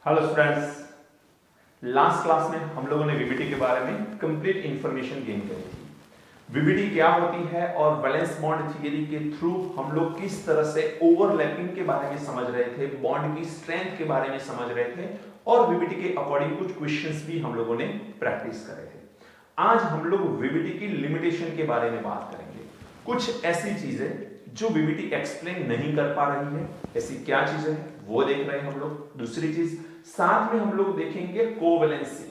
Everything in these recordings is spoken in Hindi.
हेलो स्टूडेंट्स, लास्ट क्लास में हम लोगों ने वीबीटी के बारे में कंप्लीट इंफॉर्मेशन गेन करी थी। वीबीटी क्या होती है और वैलेंस बॉन्ड थियरी के थ्रू हम लोग किस तरह से ओवरलैपिंग के बारे में समझ रहे थे, बॉन्ड की स्ट्रेंथ के बारे में समझ रहे थे और वीबीटी के अकॉर्डिंग कुछ क्वेश्चंस भी हम लोगों ने प्रैक्टिस करे थे। आज हम लोग वीबीटी की लिमिटेशन के बारे में बात करेंगे। कुछ ऐसी चीजें जो वीबीटी एक्सप्लेन नहीं कर पा रही है, ऐसी क्या चीजें हैं वो देख रहे हैं हम लोग। दूसरी चीज साथ में हम लोग देखेंगे कोवैलेंसी।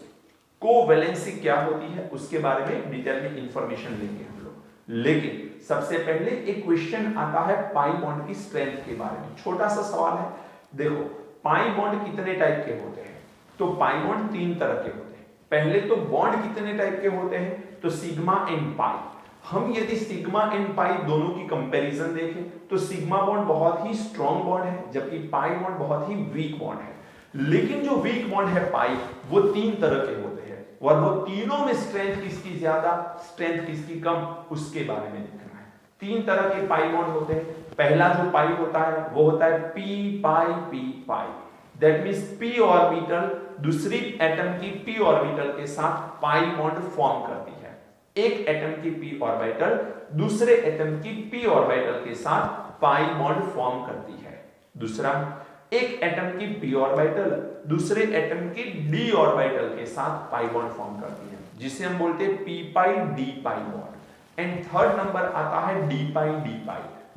कोवैलेंसी क्या होती है उसके बारे में डिटेल में इंफॉर्मेशन लेंगे हम लोग। लेकिन सबसे पहले एक क्वेश्चन आता है पाई बॉन्ड की स्ट्रेंथ के बारे में। छोटा सा सवाल है, देखो पाई बॉन्ड कितने टाइप के होते हैं? तो पाई बॉन्ड तीन तरह के होते हैं। पहले तो बॉन्ड कितने टाइप के होते हैं, तो सिग्मा एंड पाई। हम यदि सिग्मा एंड पाई दोनों की कंपैरिजन देखें तो सिग्मा बॉन्ड बहुत ही स्ट्रॉन्ग बॉन्ड है, जबकि पाई बॉन्ड बहुत ही वीक बॉन्ड है। लेकिन जो वीक बॉन्ड है पाई, वो तीन तरह के होते हैं और वो तीनों में स्ट्रेंथ किसकी ज्यादा, स्ट्रेंथ किसकी कम, उसके बारे में देखना है। तीन तरह के पाई बॉन्ड होते हैं। पहला जो पाई होता है वो होता है P pi P pi. That means P orbital दूसरी एटम की पी ऑर्बिटल के साथ पाई बॉन्ड फॉर्म करती है। एक एटम की पी ऑर्बिटल दूसरे एटम की पी ऑर्बिटल के साथ पाई बॉन्ड फॉर्म करती है। दूसरा, एक एटम की पी ऑर्बिटल दूसरे एटम की डी ऑर्बिटल के साथ पाई बॉन्ड फॉर्म करती है, जिसे हम बोलते हैं P pi D pi bond. And third number आता है डी पाई,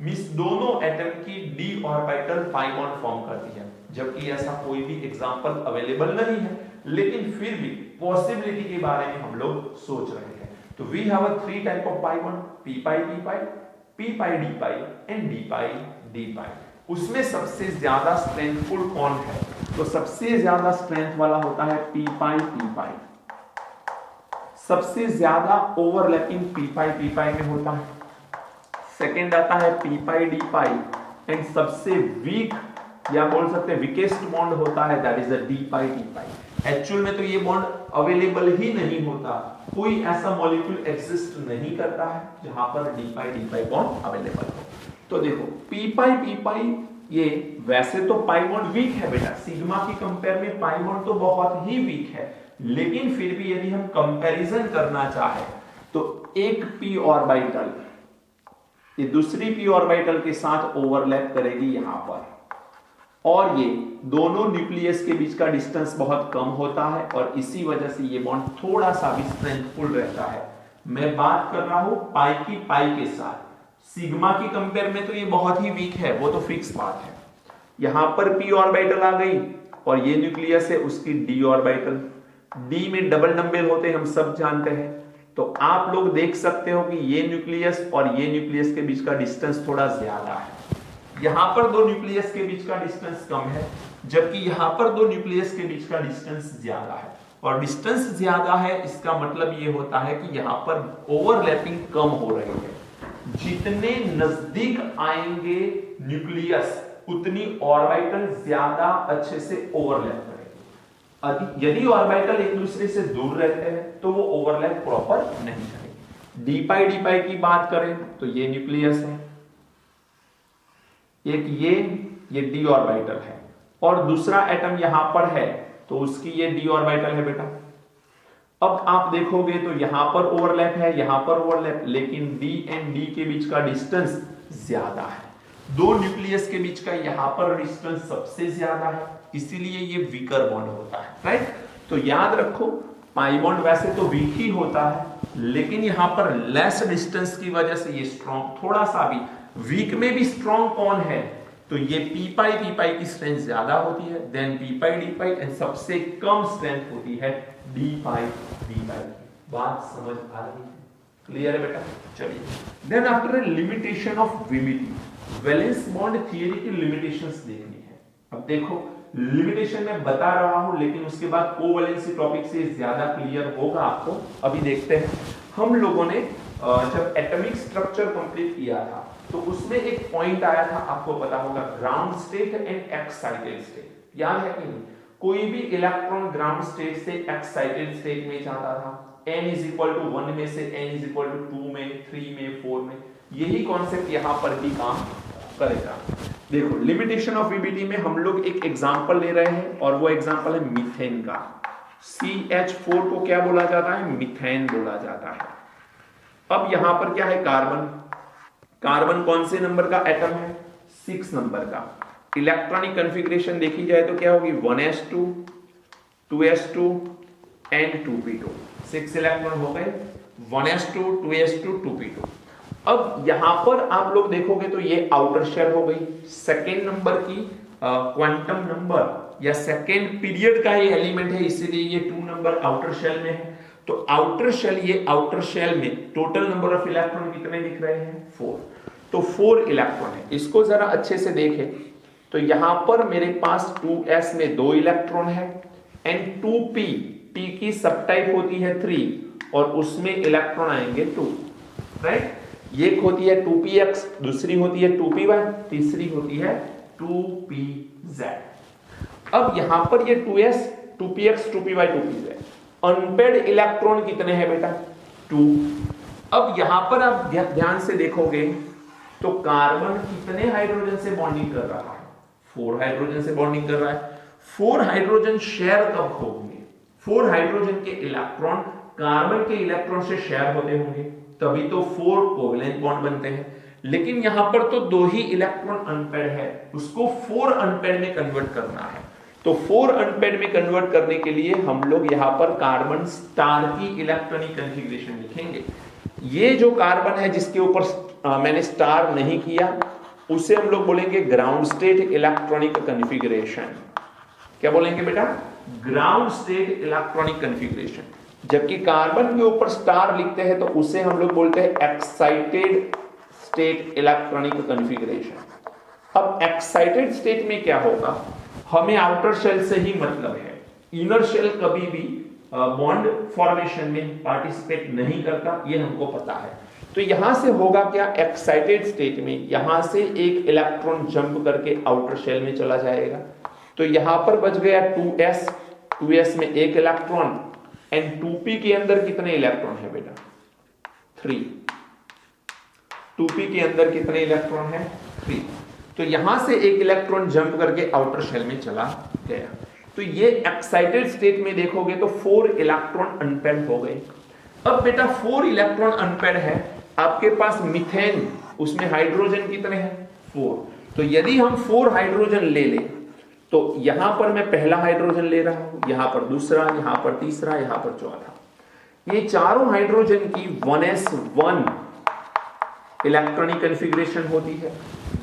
मींस दोनों एटम की D orbital pi bond form करती है। जबकि ऐसा कोई भी एग्जांपल अवेलेबल नहीं है, लेकिन फिर भी पॉसिबिलिटी के बारे में हम लोग सोच रहे हैं। तो we have a three type of pi bond, P pi D pi and D pi. उसमें सबसे ज्यादा स्ट्रेंथफुल कौन है? तो सबसे ज्यादा स्ट्रेंथ वाला होता है पी पाई। सबसे ज्यादा ओवरलैपिंग पी पाई में होता है। सेकंड आता है P pi D pi and सबसे वीक या बोल सकते हैं वीकेस्ट बॉन्ड होता है that is the D pi. Actual में तो ये बॉन्ड अवेलेबल ही नहीं होता, कोई ऐसा मॉलिक्यूल एग्जिस्ट नहीं करता है जहां पर डी पाई बॉन्ड अवेलेबल हो। तो देखो पी पाई ये वैसे तो पाई बॉन्ड वीक है बेटा, सिग्मा की कंपेयर में पाई बॉन्ड तो बहुत ही वीक है, लेकिन फिर भी यदि हम कंपैरिजन करना चाहे तो एक पी ऑर्बिटल ये दूसरी पी ऑर्बिटल के साथ ओवरलैप करेगी यहां पर, और ये दोनों न्यूक्लियस के बीच का डिस्टेंस बहुत कम होता है और इसी वजह से ये बॉन्ड थोड़ा सा भी स्ट्रेंथफुल रहता है। मैं बात कर रहा हूं पाई की पाई के साथ। सिग्मा की कंपेयर में तो ये बहुत ही वीक है, वो तो फिक्स बात है। यहां पर पी ऑर्बिटल आ गई और ये न्यूक्लियस है उसकी डी ऑर्बिटल। डी में डबल नंबर होते हैं, हम सब जानते हैं। तो आप लोग देख सकते हो कि ये न्यूक्लियस और ये न्यूक्लियस के बीच का डिस्टेंस थोड़ा ज्यादा है। यहां पर दो न्यूक्लियस के बीच का डिस्टेंस कम है, जबकि यहां पर दो न्यूक्लियस के बीच का डिस्टेंस ज्यादा है। और डिस्टेंस ज्यादा है इसका मतलब ये होता है कि यहां पर ओवरलैपिंग कम हो रही है। जितने नजदीक आएंगे न्यूक्लियस उतनी ऑर्बिटल ज्यादा अच्छे से ओवरलैप करेगी। यदि ऑर्बिटल एक दूसरे से दूर रहते हैं तो वो ओवरलैप प्रॉपर नहीं करेगी। डी पाई की बात करें तो ये न्यूक्लियस है, एक ये डी ऑर्बिटल है और दूसरा एटम यहां पर है तो उसकी ये डी ऑर्बिटल है बेटा। अब आप देखोगे तो यहां पर ओवरलैप है, यहां पर ओवरलैप, लेकिन डी एंड डी के बीच का डिस्टेंस ज्यादा है। दो न्यूक्लियस के बीच का यहां पर डिस्टेंस सबसे ज्यादा है, इसीलिए ये वीकर बॉन्ड होता है, राइट। तो याद रखो पाई बॉन्ड वैसे तो वीक ही होता है, लेकिन यहां पर लेस डिस्टेंस की वजह से ये स्ट्रॉन्ग थोड़ा सा भी। वीक में भी स्ट्रॉन्ग कौन है? तो ये पी पाई की स्ट्रेंथ ज्यादा होती है देन डी पाई एंड सबसे कम स्ट्रेंथ होती है डी पाई डी पाई। बात समझ आ रही है? क्लियर है बेटा? चलिए, then after a limitation of VBT, valence bond theory की लिमिटेशंस देखनी है। अब देखो लिमिटेशन मैं बता रहा हूं, लेकिन उसके बाद कोवैलेंसी टॉपिक से ज्यादा क्लियर होगा आपको। अभी देखते हैं, हम लोगों ने जब एटॉमिक स्ट्रक्चर कंप्लीट किया था तो उसमें एक पॉइंट आया था, आपको पता होगा, ground state and excited state. याद है कि नहीं? कोई भी इलेक्ट्रॉन ग्राउंड स्टेट से एक्साइटेड स्टेट में जाता था, n इज इक्वल टू 1 में से n इज इक्वल टू 2 में, 3 में, 4 में। यही कॉन्सेप्ट यहां पर भी काम करेगा। देखो लिमिटेशन ऑफ वीबीटी में हम लोग एक एग्जांपल ले रहे हैं और वो एग्जांपल है मीथेन का। CH4 को क्या बोला जाता है? मीथेन बोला जाता है। अब यहां पर क्या है? कार्बन। कार्बन कौन से नंबर का एटम है? 6 नंबर का। इलेक्ट्रॉनिक कॉन्फ़िगरेशन देखी जाए तो क्या होगी? 1s2 2s2 and 2p2। 6 electron हो गए, 1s2 2s2 2p2। अब यहां पर आप लोग देखोगे तो ये आउटर शेल हो गई, सेकेंड नंबर की क्वांटम नंबर या सेकेंड पीरियड का ये एलिमेंट है, इसीलिए ये 2 नंबर आउटर शेल में है। तो आउटर शेल, ये आउटर शेल में टोटल नंबर ऑफ इलेक्ट्रॉन कितने दिख रहे हैं? 4। तो 4 इलेक्ट्रॉन है। इसको जरा अच्छे से देखें तो यहां पर मेरे पास 2s में 2 इलेक्ट्रॉन है एंड 2p, p की सब टाइप होती है 3 और उसमें इलेक्ट्रॉन आएंगे 2, राइट। एक होती है 2px, दूसरी होती है 2py, तीसरी होती है 2pz। अब यहां पर ये 2s 2px 2py 2pz, unpaired electron कितने हैं बेटा? 2। अब यहां पर आप ध्यान से देखोगे तो कार्बन कितने हाइड्रोजन से बॉन्डिंग कर रहा है? 4 हाइड्रोजन से बॉन्डिंग कर रहा है। 4 हाइड्रोजन शेयर कब होंगे? 4 हाइड्रोजन के इलेक्ट्रॉन कार्बन के इलेक्ट्रॉन से शेयर होते होंगे, तभी तो 4 कोवेलेंट बॉन्ड बनते हैं। लेकिन यहां पर तो 2 ही इलेक्ट्रॉन अनपेड है, उसको 4 अनपेड में कन्वर्ट करना है। तो 4 अनपेड में कन्वर्ट करने के लिए हम लोग यहां पर कार्बन स्टार की इलेक्ट्रॉनिक कॉन्फ़िगरेशन लिखेंगे। ये जो कार्बन है जिसके ऊपर मैंने स्टार नहीं किया, उसे हम लोग बोलेंगे ग्राउंड स्टेट इलेक्ट्रॉनिक कॉन्फ़िगरेशन। क्या बोलेंगे बेटा? Ground state electronic configuration. जबकि कार्बन के ऊपर स्टार लिखते हैं तो उसे हम लोग बोलते हैं एक्साइटेड स्टेट इलेक्ट्रॉनिक कॉन्फ़िगरेशन। अब एक्साइटेड स्टेट में क्या होगा? हमें आउटर शेल से ही मतलब है, इनर शेल कभी भी बॉन्ड फॉर्मेशन में पार्टिसिपेट नहीं करता, ये हमको पता है। तो यहां से होगा क्या? एक्साइटेड स्टेट में यहां से एक इलेक्ट्रॉन जंप करके आउटर शेल में चला जाएगा। तो यहां पर बच गया 2s में एक इलेक्ट्रॉन एंड 2p के अंदर कितने इलेक्ट्रॉन है बेटा? 3। 2p के अंदर कितने इलेक्ट्रॉन है? 3। तो यहां से एक इलेक्ट्रॉन जंप करके आउटर शेल में चला गया। तो ये एक्साइटेड स्टेट में देखोगे तो 4 इलेक्ट्रॉन अनपेड हो गए। अब बेटा 4 इलेक्ट्रॉन अनपेड है, आपके पास मीथेन, उसमें हाइड्रोजन कितने हैं? 4। तो यदि हम 4 हाइड्रोजन ले ले तो यहां पर मैं पहला हाइड्रोजन ले रहा हूं, यहां पर दूसरा, यहां पर तीसरा, यहां पर चौथा। ये चारों हाइड्रोजन की 1s1 इलेक्ट्रॉनिक कॉन्फ़िगरेशन होती है।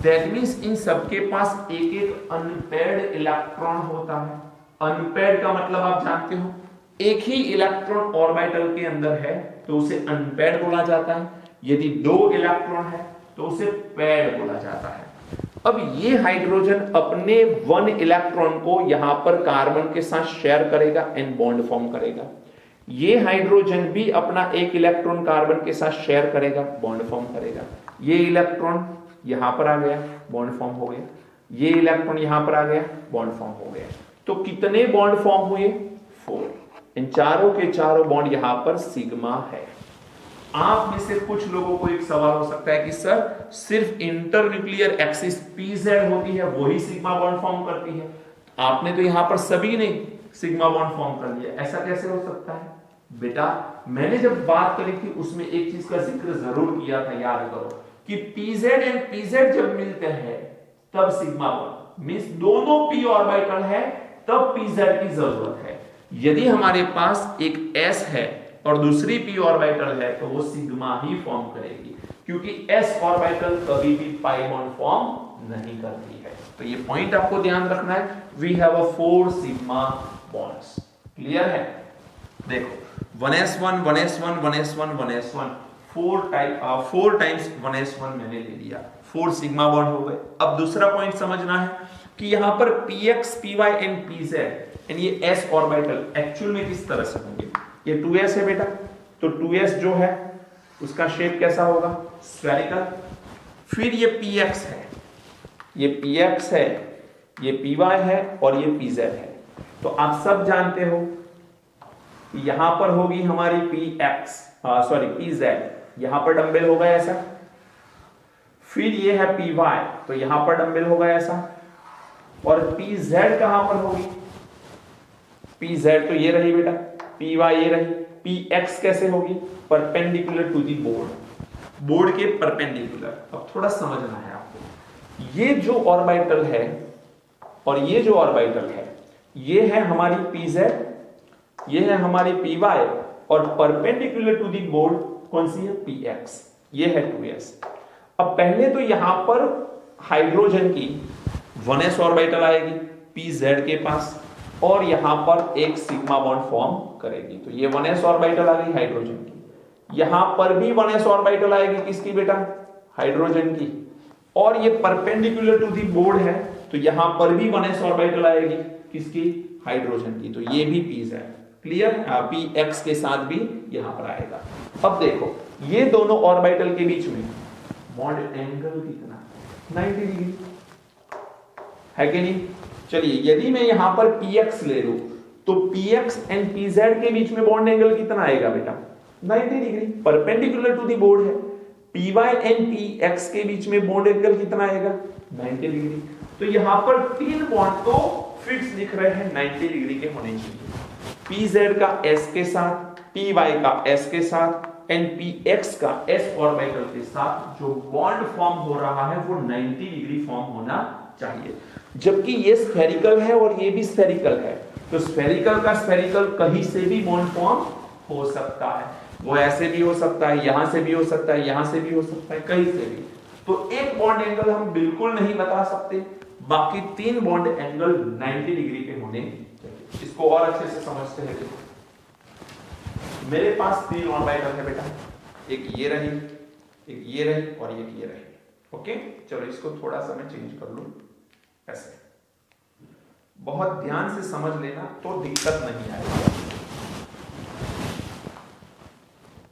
दैट मींस इन सबके पास एक एक अनपेड इलेक्ट्रॉन होता है। अनपेड का मतलब आप जानते हो, एक ही इलेक्ट्रॉन ऑर्बिटल के अंदर है तो उसे अनपेड बोला जाता है। यदि 2 इलेक्ट्रॉन है तो उसे पेड बोला जाता है। अब ये हाइड्रोजन अपने 1 इलेक्ट्रॉन को यहां पर कार्बन के साथ शेयर करेगा एंड बॉन्ड फॉर्म करेगा। ये हाइड्रोजन भी अपना 1 इलेक्ट्रॉन कार्बन के साथ शेयर करेगा, बॉन्ड फॉर्म करेगा। ये इलेक्ट्रॉन यहां पर आ गया, बॉन्ड फॉर्म हो गया। ये इलेक्ट्रॉन यहां पर आ गया, बॉन्ड फॉर्म हो गया। तो कितने बॉन्ड फॉर्म हुए? 4। इन चारों के चारों बॉन्ड यहां पर सिग्मा है। आप में से कुछ लोगों को एक सवाल हो सकता है कि सर सिर्फ इंटरन्यूक्लियर एक्सिस pz होती है, वही सिग्मा बॉन्ड फॉर्म करती है। आपने तो यहां पर सभी ने सिग्मा बॉन्ड फॉर्म कर लिया, ऐसा कैसे हो सकता है? बेटा मैंने जब बात करी थी उसमें एक चीज का जिक्र जरूर किया था, याद करो कि pz एंड pz जब मिलते हैं तब सिग्मा बॉन्ड मींस दोनों p ऑर्बिटल है तब pz की जरूरत है। यदि हमारे पास एक s है और दूसरी p ऑर्बिटल है तो वो सिग्मा ही फॉर्म करेगी, क्योंकि s ऑर्बिटल कभी भी पाई बॉन्ड फॉर्म नहीं करती है। तो ये पॉइंट आपको ध्यान रखना है। We have a 4 sigma bonds. Clear है? देखो 1s1 1s1 1s1 1s1 4 times 1s1 मैंने ले लिया, 4 सिग्मा बॉन्ड हो गए। अब दूसरा पॉइंट समझना है कि यहां पर px py and pz and ये s ऑर्बिटल एक्चुअल में किस तरह से होंगे। ये 2s है बेटा, तो 2s जो है उसका शेप कैसा होगा? स्फेरिकल। फिर ये px है, ये px है, ये py है और ये pz है। तो आप सब जानते हो कि यहां पर होगी हमारी pz, यहां पर डंबल होगा ऐसा। फिर ये है पी वाई, तो यहां पर डंबल होगा ऐसा, और पी जेड कहां पर होगी, पी जेड तो ये रही बेटा, पी वाई ये रही, पी एक्स कैसे होगी, perpendicular to the board, board के परपेंडिकुलर। अब थोड़ा समझना है आपको, ये जो ऑर्बिटल है और ये जो ऑर्बिटल है, ये है हमारी पी जेड, ये है हमारी पी वाई, और परपेंडिकुलर टू दी बोर्ड कौन सी है, पी एक्स, ये है 2s। अब पहले तो यहां पर हाइड्रोजन की 1s ऑर्बिटल आएगी पी जेड के पास, और यहां पर एक सिग्मा बॉन्ड फॉर्म करेगी, तो ये 1s ऑर्बिटल आ गई हाइड्रोजन की, यहां पर भी 1s ऑर्बिटल आएगी किसकी बेटा, हाइड्रोजन की, और ये परपेंडिकुलर टू दी बोर्ड है, तो यहां पर भी 1s ऑर्बिटल आएगी किसकी, हाइड्रोजन की, तो ये भी P Z, clear, P x के साथ भी यहां पर आएगा। अब देखो ये दोनों ऑर्बिटल के बीच में बॉन्ड एंगल कितना, 90 डिग्री है कि नहीं। चलिए यदि मैं यहां पर px ले लूं, तो px एंड pz के बीच में बॉन्ड एंगल कितना आएगा बेटा, 90 degree, perpendicular to the board है। py एंड px के बीच में बॉन्ड एंगल कितना आएगा, 90 डिग्री। तो यहां पर तीन बॉन्ड तो फिक्स दिख रहे हैं 90 डिग्री के होने चाहिए, pz का s के साथ, py का s के साथ, एंड px का s ऑर्बिटल के साथ जो बॉन्ड फॉर्म हो रहा है वो 90 डिग्री फॉर्म होना चाहिए। जबकि ये स्फेरिकल है और ये भी स्फेरिकल है, तो स्फेरिकल का स्फेरिकल कहीं से भी बॉन्ड फॉर्म हो सकता है, वो ऐसे भी हो सकता है, यहां से भी हो सकता है, यहां से भी हो सकता है, कहीं से भी। तो एक बॉन्ड एंगल हम बिल्कुल नहीं बता सकते, बाकी तीन बॉन्ड एंगल 90 डिग्री पे होने चाहिए। इसको और अच्छे से समझते हैं। देखो मेरे पास तीन ऑर्बिटल है बेटा, एक ये रही, एक ये रही और एक ये रही, ओके। चलो इसको थोड़ा सा मैं चेंज कर लूं, ऐसे बहुत ध्यान से समझ लेना तो दिक्कत नहीं आएगी।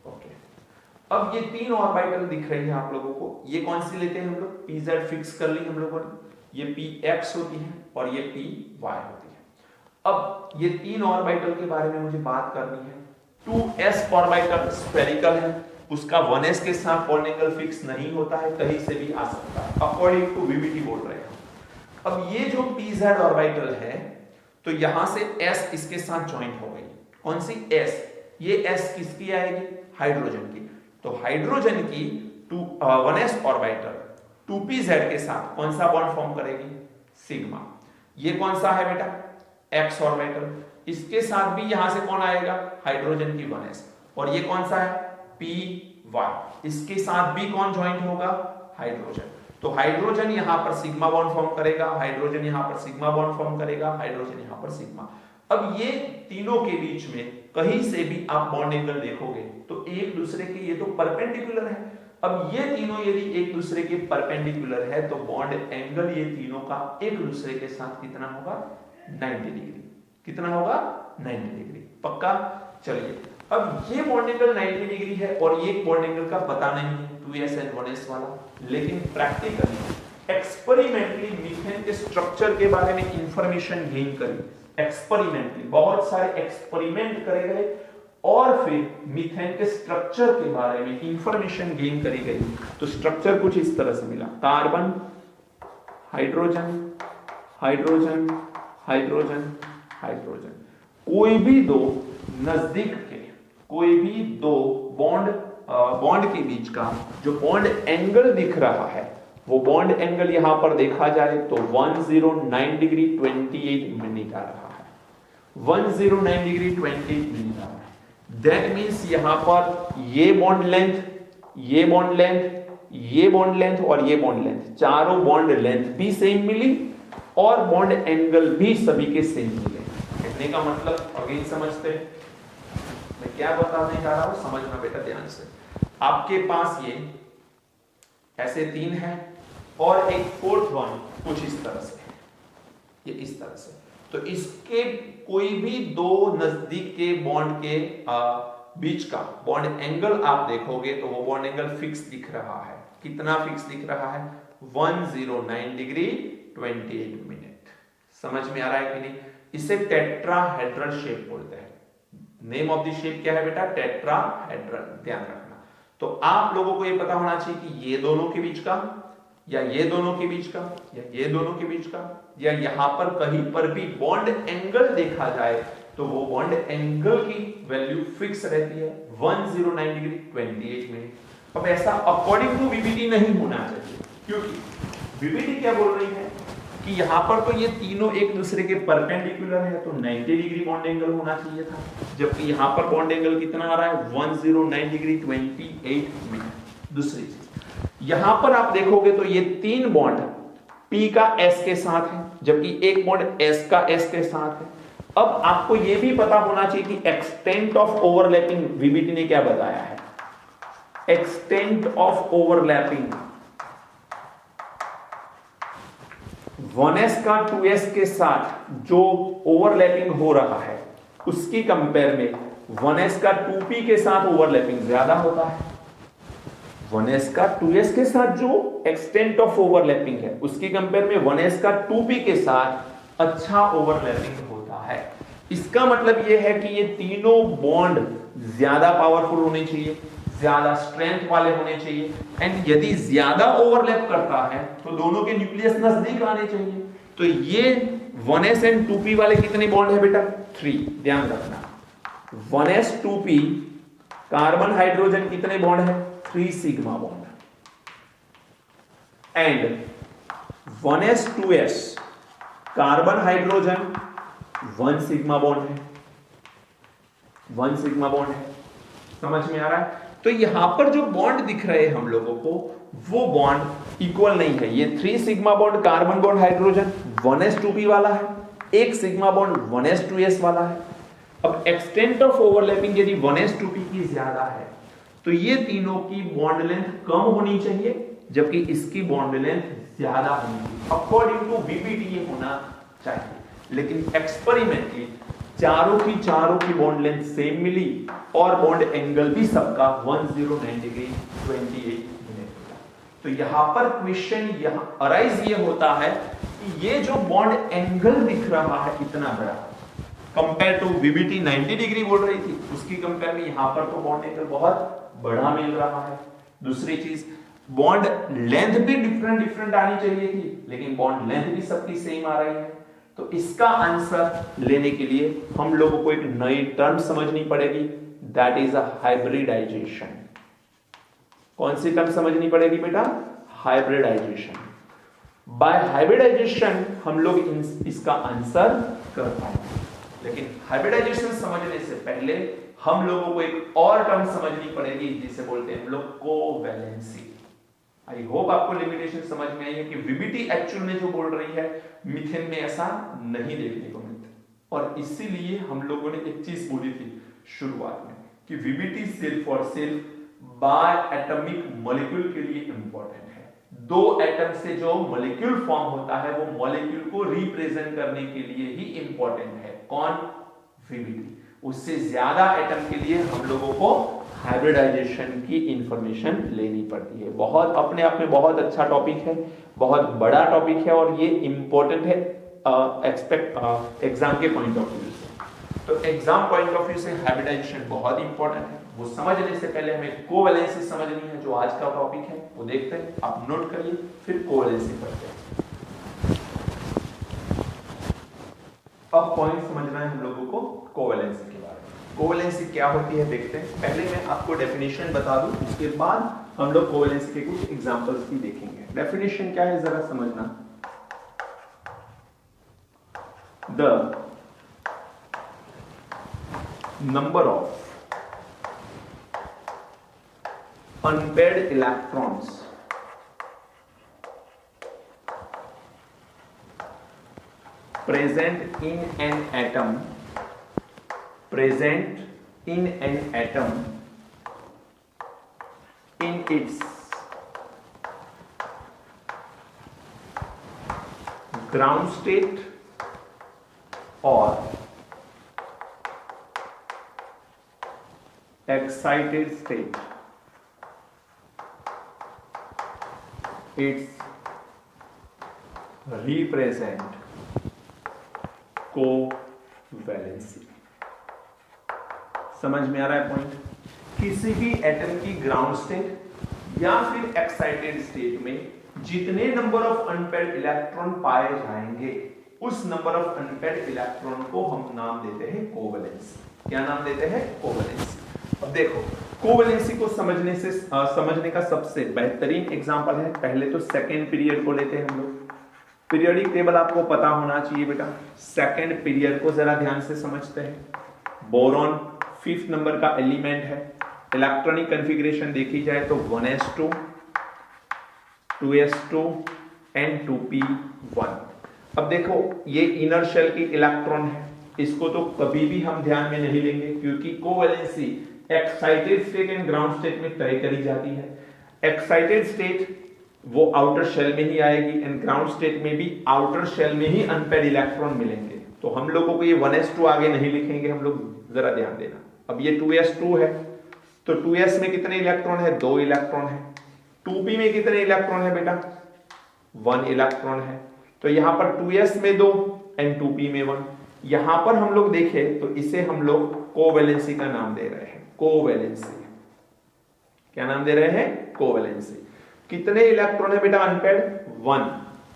ओके, अब ये तीन ऑर्बिटल दिख रही है आप लोगों को, ये कौन सी लेते हैं हम लोग, पी जेड फिक्स कर ली हम लोगों ने, ये पी एक्स होती है और ये पी वाई होती है। अब ये तीन ऑर्बिटल के बारे में मुझे बात करनी है। 2s ऑर्बिटल स्फेरिकल है, उसका 1s के साथ बॉन्ड एंगल फिक्स नहीं होता है, कहीं से भी आ सकता है, अकॉर्डिंग टू वीबीटी बोल रहे हैं। अब ये जो pz ऑर्बिटल है, तो यहां से s इसके साथ ज्वाइंट हो गई, कौन सी s, ये s किसकी आएगी, हाइड्रोजन की। तो हाइड्रोजन की 1s ऑर्बिटल 2pz के साथ कौन सा बॉन्ड फॉर्म करेगी, सिग्मा। ये कौन सा है बेटा, x ऑर्बिटल, इसके साथ भी यहां से कौन आएगा, हाइड्रोजन की 1s, और ये कौन सा है, py, इसके साथ भी कौन ज्वाइंट होगा, हाइड्रोजन। तो हाइड्रोजन यहां पर सिग्मा बॉन्ड फॉर्म करेगा, हाइड्रोजन यहां पर सिग्मा बॉन्ड फॉर्म करेगा, हाइड्रोजन यहां पर सिग्मा। अब ये तीनों के बीच में कहीं से भी आप बॉन्ड एंगल देखोगे तो एक दूसरे के ये तो परपेंडिकुलर है। अब ये तीनों यदि एक दूसरे के परपेंडिकुलर है तो बॉन्ड एंगल ये तीनों का एक दूसरे के साथ कितना होगा, 90 डिग्री। कितना होगा, 90 डिग्री, पक्का। चलिए अब ये बॉन्ड एंगल 90 डिग्री है और ये बॉन्ड एंगल का पता नहीं है 2s एंड 1s वाला, लेकिन प्रैक्टिकली एक्सपेरिमेंटली मीथेन के स्ट्रक्चर के बारे में इंफॉर्मेशन गेन करी, एक्सपेरिमेंटली बहुत सारे एक्सपेरिमेंट करे गए और फिर मीथेन के स्ट्रक्चर के बारे में इंफॉर्मेशन गेन करी गई। तो स्ट्रक्चर कुछ इस तरह से मिला, carbon, hydrogen, hydrogen, hydrogen, hydrogen. कोई भी दो नजदीक के, कोई भी दो बॉन्ड के बीच का जो बॉन्ड एंगल दिख रहा है, वो बॉन्ड एंगल यहां पर देखा जाए तो 109 डिग्री 28 मिनट आ रहा है, 109 डिग्री 28 मिनट आ रहा है। दैट मींस यहां पर ये बॉन्ड लेंथ, ये बॉन्ड लेंथ, ये बॉन्ड लेंथ और ये बॉन्ड लेंथ, चारों बॉन्ड लेंथ भी सेम मिली और बॉन्ड एंगल भी सभी के सेम मिले। कहने का मतलब अगेन समझते हैं, मैं क्या बताने जा रहा हूं, समझना बेटा ध्यान से। आपके पास ये ऐसे तीन है और एक फोर्थ वन कुछ इस तरह से है, ये इस तरह से। तो इसके कोई भी दो नजदीक के बॉन्ड के बीच का बॉन्ड एंगल आप देखोगे तो वो बॉन्ड एंगल फिक्स दिख रहा है। कितना फिक्स दिख रहा है, 109 डिग्री 28 मिनट। समझ में आ रहा है कि नहीं? इसे टेट्राहेड्रल शेप बोलते हैं। नेम ऑफ द शेप क्या है बेटा, टेट्राहेड्रल, ध्यान रखना। तो आप लोगों को ये पता होना चाहिए कि ये दोनों के बीच का, या ये दोनों के बीच का, या ये दोनों के बीच का, या यहां पर कहीं पर भी बॉन्ड एंगल देखा जाए तो वो बॉन्ड एंगल की वैल्यू फिक्स रहती है 109 डिग्री 28 मिनट। अब ऐसा अकॉर्डिंग टू वीबीटी नहीं होना चाहिए, क्योंकि वीबीटी क्या बोल रही है कि यहां पर तो ये तीनों एक दूसरे के परपेंडिकुलर है, तो 90 डिग्री बॉन्ड एंगल होना चाहिए था, जबकि यहां पर बॉन्ड एंगल कितना आ रहा है 109 डिग्री 28 मिनट। दूसरी चीज, यहां पर आप देखोगे तो ये तीन बॉन्ड P का S के साथ है, जबकि एक बॉन्ड S का S के साथ है। अब आपको यह भी पता होना चाहिए कि एक्सटेंट ऑफ ओवरलैपिंग वीबीटी ने क्या बताया है। एक्सटेंट ऑफ ओवरलैपिंग 1s का 2s के साथ जो ओवरलैपिंग हो रहा है उसकी कंपेयर में 1s का 2p के साथ ओवरलैपिंग ज्यादा होता है। 1s का 2s के साथ जो एक्सटेंट ऑफ ओवरलैपिंग है उसकी कंपेयर में 1s का 2p के साथ अच्छा ओवरलैपिंग होता है। इसका मतलब यह है कि ये तीनों बॉन्ड ज्यादा पावरफुल होने चाहिए, ज्यादा स्ट्रेंथ वाले होने चाहिए, एंड यदि ज्यादा ओवरलैप करता है तो दोनों के न्यूक्लियस नजदीक आने चाहिए। तो ये 1s एंड 2p वाले कितने बॉन्ड है बेटा 3, ध्यान रखना 1s 2p कार्बन हाइड्रोजन कितने बॉन्ड है 3 sigma bond, and 1s 2s carbon hydrogen 1 sigma bond है, 1 सिग्मा बॉन्ड है। समझ में आ रहा है। तो यहां पर जो बॉन्ड दिख रहे हैं हम लोगों को वो बॉन्ड इक्वल नहीं है। ये 3 sigma bond carbon bond hydrogen 1s 2p वाला है, 1 सिग्मा बॉन्ड 1s 2s वाला है। अब एक्सटेंट ऑफ ओवरलैपिंग यदि 1s 2p की ज्यादा है तो ये तीनों की बॉन्ड लेंथ कम होनी चाहिए, जबकि इसकी बॉन्ड लेंथ ज्यादा होनी चाहिए। अकॉर्डिंग टू वीबीटी ये होना चाहिए, लेकिन एक्सपेरिमेंटली चारों की बॉन्ड लेंथ सेम मिली और बॉन्ड एंगल भी सबका 109 डिग्री 28 मिनट। तो यहां पर क्वेश्चन यहां अराइज ये होता है कि ये जो बॉन्ड एंगल दिख रहा है इतना बड़ा, कंपेयर टू वीबीटी 90 डिग्री बोल रही थी, उसकी कंपेयर में यहां पर तो बॉन्ड एंगल बहुत बड़ा मिल रहा है। दूसरी चीज, बॉन्ड लेंथ भी डिफरेंट आनी चाहिए थी, लेकिन बॉन्ड लेंथ भी सबकी सेम आ रही है। तो इसका आंसर लेने के लिए हम लोगों को एक नई टर्म समझनी पड़ेगी, दैट इज अ हाइब्रिडाइजेशन। कौन सी टर्म समझनी पड़ेगी बेटा? हाइब्रिडाइजेशन। बाय हाइब्रिडाइजेशन हम लोग इसका आंसर कर पाएंगे, लेकिन हाइब्रिडाइजेशन समझने से पहले हम लोगों को एक और टर्म समझनी पड़ेगी जिसे बोलते हैं हम लोग कोवैलेंसी। आई होप आपको लिमिटेशन समझ में आई है कि वीबीटी एक्चुअल में जो बोल रही है मीथेन में ऐसा नहीं देखने को मिलता। और इसीलिए हम लोगों ने एक चीज बोली थी शुरुआत में कि वीबीटी सिर्फ और सिर्फ बाय एटॉमिक मॉलिक्यूल के लिए इंपॉर्टेंट है। दो एटम से जो मॉलिक्यूल फॉर्म होता है वो मॉलिक्यूल को रिप्रेजेंट करने के लिए ही इंपॉर्टेंट है। कौन? वीबीटी। उससे ज्यादा एटम के लिए हम लोगों को हाइब्रिडाइजेशन की इंफॉर्मेशन लेनी पड़ती है। बहुत अपने आप में बहुत अच्छा टॉपिक है, बहुत बड़ा टॉपिक है और ये इंपॉर्टेंट है एग्जाम के पॉइंट ऑफ व्यू से। तो एग्जाम पॉइंट ऑफ व्यू से हाइब्रिडाइजेशन बहुत इंपॉर्टेंट है। वो समझने से पहले हमें कोवैलेंसी समझनी है, जो आज का टॉपिक है वो देखते हैं। आप नोट करिए, फिर कोवैलेंसी करते हैं। अब पॉइंट समझना है हम लोगों को कोवैलेंसी के बारे में। कोवैलेंसी क्या होती है देखते हैं। पहले मैं आपको डेफिनेशन बता दूं, उसके बाद हम लोग कोवैलेंसी के कुछ एग्जांपल्स भी देखेंगे। डेफिनेशन क्या है जरा समझना। The number of unpaired electrons present in an atom in its ground state or excited state, its represent covalency. समझ में आ रहा है पॉइंट? किसी भी एटम की ग्राउंड स्टेट या फिर एक्साइटेड स्टेट में जितने नंबर ऑफ अनपेयर्ड इलेक्ट्रॉन पाए जाएंगे उस नंबर ऑफ अनपेयर्ड इलेक्ट्रॉन को हम नाम देते हैं कोवैलेंसी। क्या नाम देते हैं? कोवैलेंसी। अब देखो कोवैलेंसी को समझने का सबसे बेहतरीन एग्जांपल है, पहले तो सेकेंड पीरियड को लेते हैं हम लोग। पीरियोडिक टेबल आपको पता होना चाहिए बेटा। सेकेंड पीरियड को जरा ध्यान से समझते हैं। बोरॉन 5th नंबर का एलिमेंट है। इलेक्ट्रॉनिक कॉन्फ़िगरेशन देखी जाए तो 1s2 2s2 एंड 2p1। अब देखो ये इनर शेल की इलेक्ट्रॉन है, इसको तो कभी भी हम ध्यान में नहीं लेंगे क्योंकि covalency excited state and ground state में तय करी जाती है। एक्साइटेड स्टेट वो आउटर शेल में ही आएगी एंड ग्राउंड स्टेट में भी आउटर शेल में ही अनपेयर्ड इलेक्ट्रॉन मिलेंगे। तो हम लोगों को ये 1s2 आगे नहीं लिखेंगे हम लोग, जरा ध्यान देना। अब ये 2s2 है तो 2s में कितने इलेक्ट्रॉन है? 2 इलेक्ट्रॉन है। 2p में कितने इलेक्ट्रॉन है बेटा? 1 इलेक्ट्रॉन है। तो यहां पर 2s में 2 एंड 2p में 1। यहां पर हम लोग देखें तो इसे हम लोग कोवैलेंसी का नाम दे रहे हैं। कोवैलेंसी क्या नाम दे रहे हैं? कोवैलेंसी। कितने इलेक्ट्रॉन है बेटा अनपेयर्ड? 1।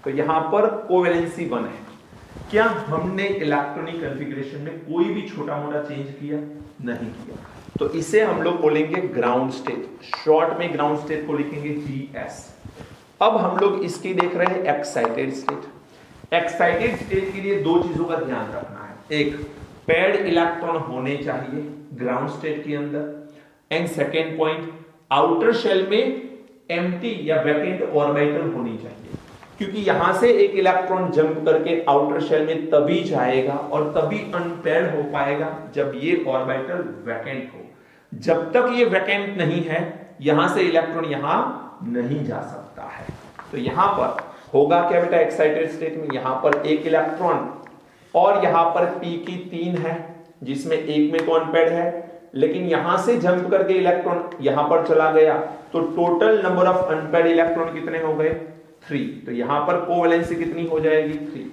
तो यहां पर कोवैलेंसी 1 है। क्या हमने इलेक्ट्रॉनिक कॉन्फ़िगरेशन में कोई भी छोटा मोटा चेंज किया? नहीं किया। तो इसे हम लोग बोलेंगे ग्राउंड स्टेट। शॉर्ट में ग्राउंड स्टेट को लिखेंगे GS। अब हम लोग इसकी देख रहे हैं एक्साइटेड स्टेट। एक्साइटेड स्टेट के लिए दो चीजों का ध्यान रखना है। एक, पेयर्ड इलेक्ट्रॉन होने चाहिए ग्राउंड स्टेट के अंदर and second point, outer shell में एम्प्टी या वैकेंट ऑर्बिटल होनी चाहिए क्योंकि यहां से एक इलेक्ट्रॉन जंप करके आउटर शेल में तभी जाएगा और तभी अनपेयर्ड हो पाएगा जब ये ऑर्बिटल वैकेंट हो। जब तक ये वैकेंट नहीं है यहां से इलेक्ट्रॉन यहां नहीं जा सकता है। तो यहां पर होगा क्या बेटा? एक्साइटेड स्टेट में यहां पर एक इलेक्ट्रॉन और यहां पर p की 3 है जिसमें एक में तो अनपेयर्ड है, लेकिन यहां से जंप करके इलेक्ट्रॉन यहां पर चला गया तो total number of unpaired electron कितने हो गए? 3। तो यहां पर कोवैलेंसी कितनी हो जाएगी? 3।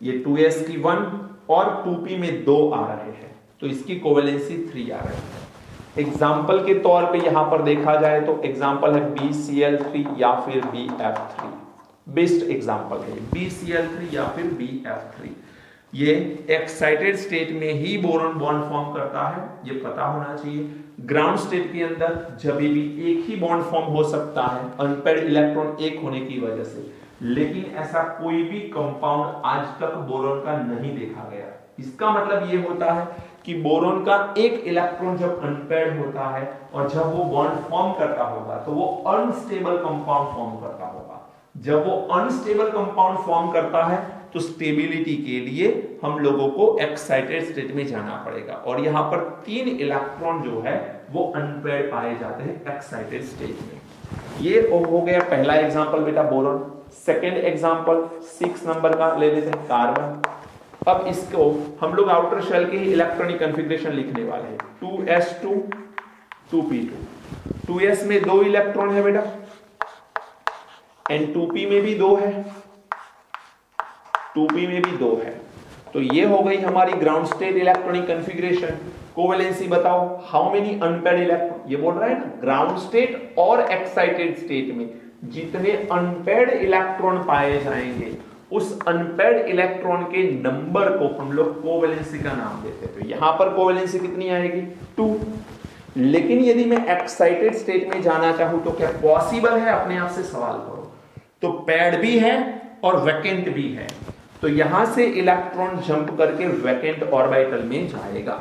ये 2s की 1 और 2p में 2 आ रहे हैं तो इसकी कोवैलेंसी 3 आ रही है। एग्जाम्पल के तौर पे यहां पर देखा जाए तो एग्जाम्पल है BCl3 या फिर BF3। बेस्ट एग्जाम्पल है BCl3 या फिर BF3। ये एक्साइटेड स्टेट में ही बोरॉन बॉन्ड फॉर्म करता है, ये पता होना चाहिए। ग्राउंड स्टेट के अंदर जब भी एक ही बॉन्ड फॉर्म हो सकता है अनपेयर्ड इलेक्ट्रॉन एक होने की वजह से, लेकिन ऐसा कोई भी कंपाउंड आज तक बोरॉन का नहीं देखा गया। इसका मतलब ये होता है कि बोरॉन का एक इलेक्ट्रॉन जब अनपेयर्ड होता है और जब वो बॉन्ड फॉर्म करता होगा तो वो अनस्टेबल कंपाउंड फॉर्म करता होगा। जब वो अनस्टेबल कंपाउंड फॉर्म करता है तो स्टेबिलिटी के लिए हम लोगों को एक्साइटेड स्टेट में जाना पड़ेगा और यहां पर 3 इलेक्ट्रॉन जो है वो अनपेयर्ड पाए जाते हैं एक्साइटेड स्टेट में। ये हो गया पहला एग्जांपल बेटा बोरॉन। सेकंड एग्जांपल 6 नंबर का ले लेते हैं, कार्बन। अब इसको हम लोग आउटर शेल के ही इलेक्ट्रॉनिक कॉन्फ़िगरेशन लिखने वाले हैं। 2s2 2p2। 2s में 2 इलेक्ट्रॉन है बेटा एंड 2p में भी 2 है, 2p में भी 2 है। तो ये हो गई हमारी ground state electronic configuration. Covalency बताओ, हाउ मेनी अनपेयर्ड इलेक्ट्रॉन? ये बोल रहा है ना ग्राउंड स्टेट और एक्साइटेड स्टेट में जितने अनपेयर्ड इलेक्ट्रॉन पाए जाएंगे उस अनपेयर्ड इलेक्ट्रॉन के नंबर को हम लोग कोवैलेंसी का नाम देते हैं। तो यहां पर कोवैलेंसी कितनी आएगी? 2। लेकिन यदि मैं एक्साइटेड स्टेट में जाना चाहूं तो क्या पॉसिबल है? अपने आप से सवाल करो। तो पेयर्ड भी है और वैकेंट भी है, तो यहां से इलेक्ट्रॉन जंप करके वैकेंट ऑर्बिटल में जाएगा।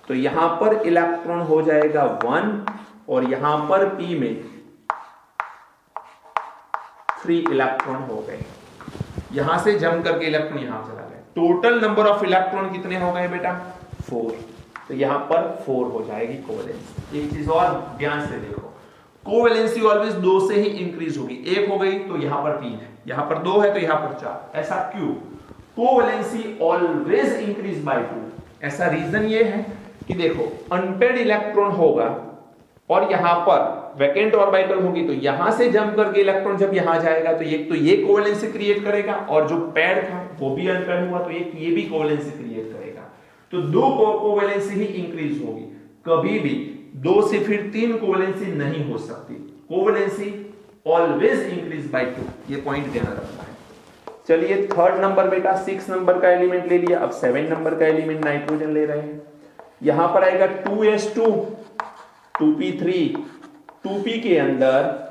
तो यहां पर इलेक्ट्रॉन हो जाएगा 1 और यहां पर p में 3 इलेक्ट्रॉन हो गए। यहां से जंप करके इलेक्ट्रॉन यहां चला गया। टोटल नंबर ऑफ इलेक्ट्रॉन कितने हो गए बेटा? 4। तो यहां पर 4 हो जाएगी कोवैलेंसी। एक चीज और ध्यान से देखो, कोवैलेंसी ऑलवेज 2 से ही इंक्रीज होगी। 1 हो गई तो यहां पर 3 है, यहां पर 2 है तो यहां पर 4। ऐसा क्यों? Covalency always increase by 2। ऐसा रीजन ये है कि देखो अनपेयर्ड इलेक्ट्रॉन होगा और यहां पर वैकेंट ऑर्बिटल होगी तो यहां से जंप करके इलेक्ट्रॉन जब यहां जाएगा तो ये कोवैलेंसी क्रिएट करेगा और जो पेयर्ड था वो भी अनपेयर्ड हुआ तो ये भी कोवैलेंसी क्रिएट करेगा। तो 2 कोवैलेंसी ही इंक्रीज होगी। कभी भी 2 से फिर 3 कोवेलेंसी नहीं हो सकती। कोवेलेंसी ऑलवेज इंक्रीज बाय 2, ये पॉइंट ध्यान रखना है। चलिए थर्ड नंबर बेटा 6 नंबर का एलिमेंट ले लिया, अब 7 नंबर का एलिमेंट नाइट्रोजन ले रहे हैं। यहां पर आएगा 2s2 2p3 2p के अंदर,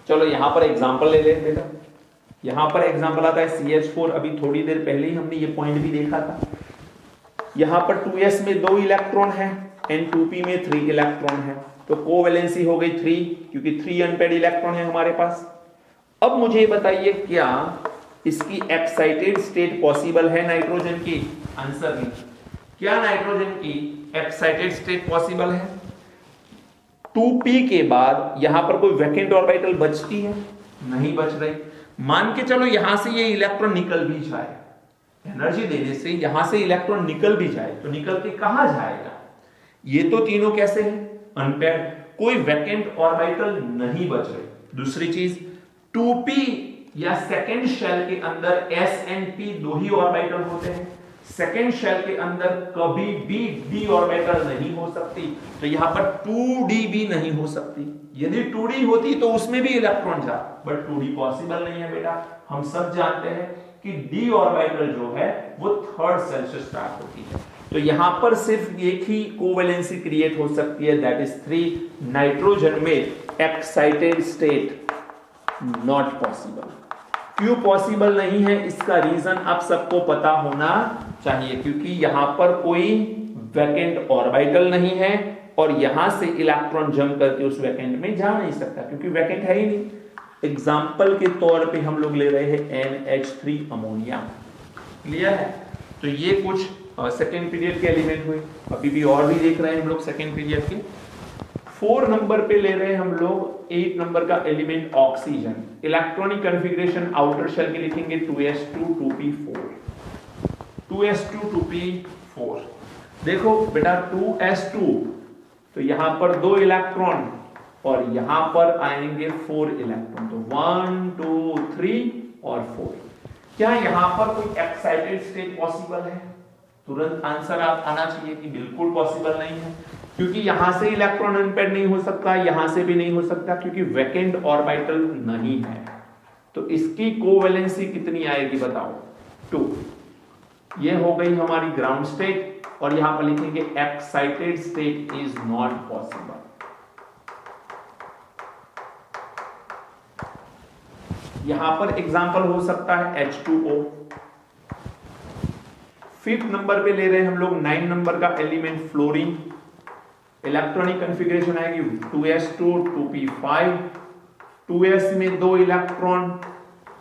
चलो यहां पर एग्जांपल ले लें बेटा। यहां पर एग्जांपल आता है CH4, अभी थोड़ी देर पहले ही हमने ये पॉइंट भी देखा था। यहां पर 2s में 2 इलेक्ट्रॉन है एंड 2p में 3 इलेक्ट्रॉन है, तो कोवेलेंसी हो गई 3, क्योंकि 3 अनपेयर्ड इलेक्ट्रॉन है हमारे पास। अब मुझे बताइए क्या इसकी एक्साइटेड स्टेट पॉसिबल है नाइट्रोजन की? आंसर नहीं। क्या नाइट्रोजन की एक्साइटेड स्टेट पॉसिबल है? 2p के बाद यहां पर कोई वैकेंट ऑर्बिटल बचती है? नहीं बच रही। मान के चलो यहां से ये इलेक्ट्रॉन निकल भी जाए, एनर्जी देने से यहां से इलेक्ट्रॉन निकल भी जाए, तो निकल के कहां जाएगा? ये तो तीनों कैसे हैं? अनपेयर्ड, कोई वैकेंट ऑर्बिटल नहीं बच रही। दूसरी चीज 2p या सेकेंड शेल के अंदर s and p 2 he orbital होते हैं। सेकेंड शेल के अंदर कभी भी d ऑर्बिटल नहीं हो सकती, तो यहां पर 2d भी नहीं हो सकती। यदि 2d होती तो उसमें भी इलेक्ट्रॉन जा, बट 2d पॉसिबल नहीं है बेटा। हम सब जानते हैं कि d ऑर्बिटल जो है वो थर्ड शेल से स्टार्ट होती है, तो यहां पर सिर्फ एक ही कोवेलेंसी क्रिएट हो सकती है, दैट इज 3। नाइट्रोजन में एक्साइटेड स्टेट नॉट पॉसिबल। क्यों पॉसिबल नहीं है, इसका रीजन आप सबको पता होना चाहिए, क्योंकि यहां पर कोई वैकेंट ऑर्बिटल नहीं है और यहां से इलेक्ट्रॉन जंप करके उस वैकेंट में जा नहीं सकता, क्योंकि वैकेंट है ही नहीं। एग्जाम्पल के तौर पे हम लोग ले रहे हैं NH3 अमोनिया। क्लियर है? तो ये कुछ सेकेंड पीरियड के एलिमेंट हुए, अभी भी और भी देख रहे हैं हम लोग सेकेंड पीरियड के। 4 नंबर पे ले रहे हैं हम लोग 8 नंबर का element oxygen. Electronic configuration outer shell के लिखेंगे 2s2 2p4 2s2 2p4। देखो बेटा 2s2, तो यहां पर 2 इलेक्ट्रॉन और यहां पर आएंगे 4 इलेक्ट्रॉन, तो 1 2 3 और 4। क्या यहां पर कोई एक्साइटेड स्टेट पॉसिबल है? तुरंत आंसर आप आना चाहिए कि बिल्कुल पॉसिबल नहीं है, क्योंकि यहां से इलेक्ट्रॉन अनपेयर्ड नहीं हो सकता, यहां से भी नहीं हो सकता, क्योंकि वैकेंट ऑर्बिटल नहीं है। तो इसकी कोवेलेंसी कितनी आएगी बताओ? 2। ये हो गई हमारी ग्राउंड स्टेट, और यहां पर लिखेंगे excited state is not possible. यहां पर एग्जांपल हो सकता है H2O। 5th नंबर पे ले रहे हैं हम लोग 9 नंबर का एलिमेंट फ्लोरीन। इलेक्ट्रॉनिक कॉन्फ़िगरेशन आएगी 2s2 2p5। 2s में 2 इलेक्ट्रॉन,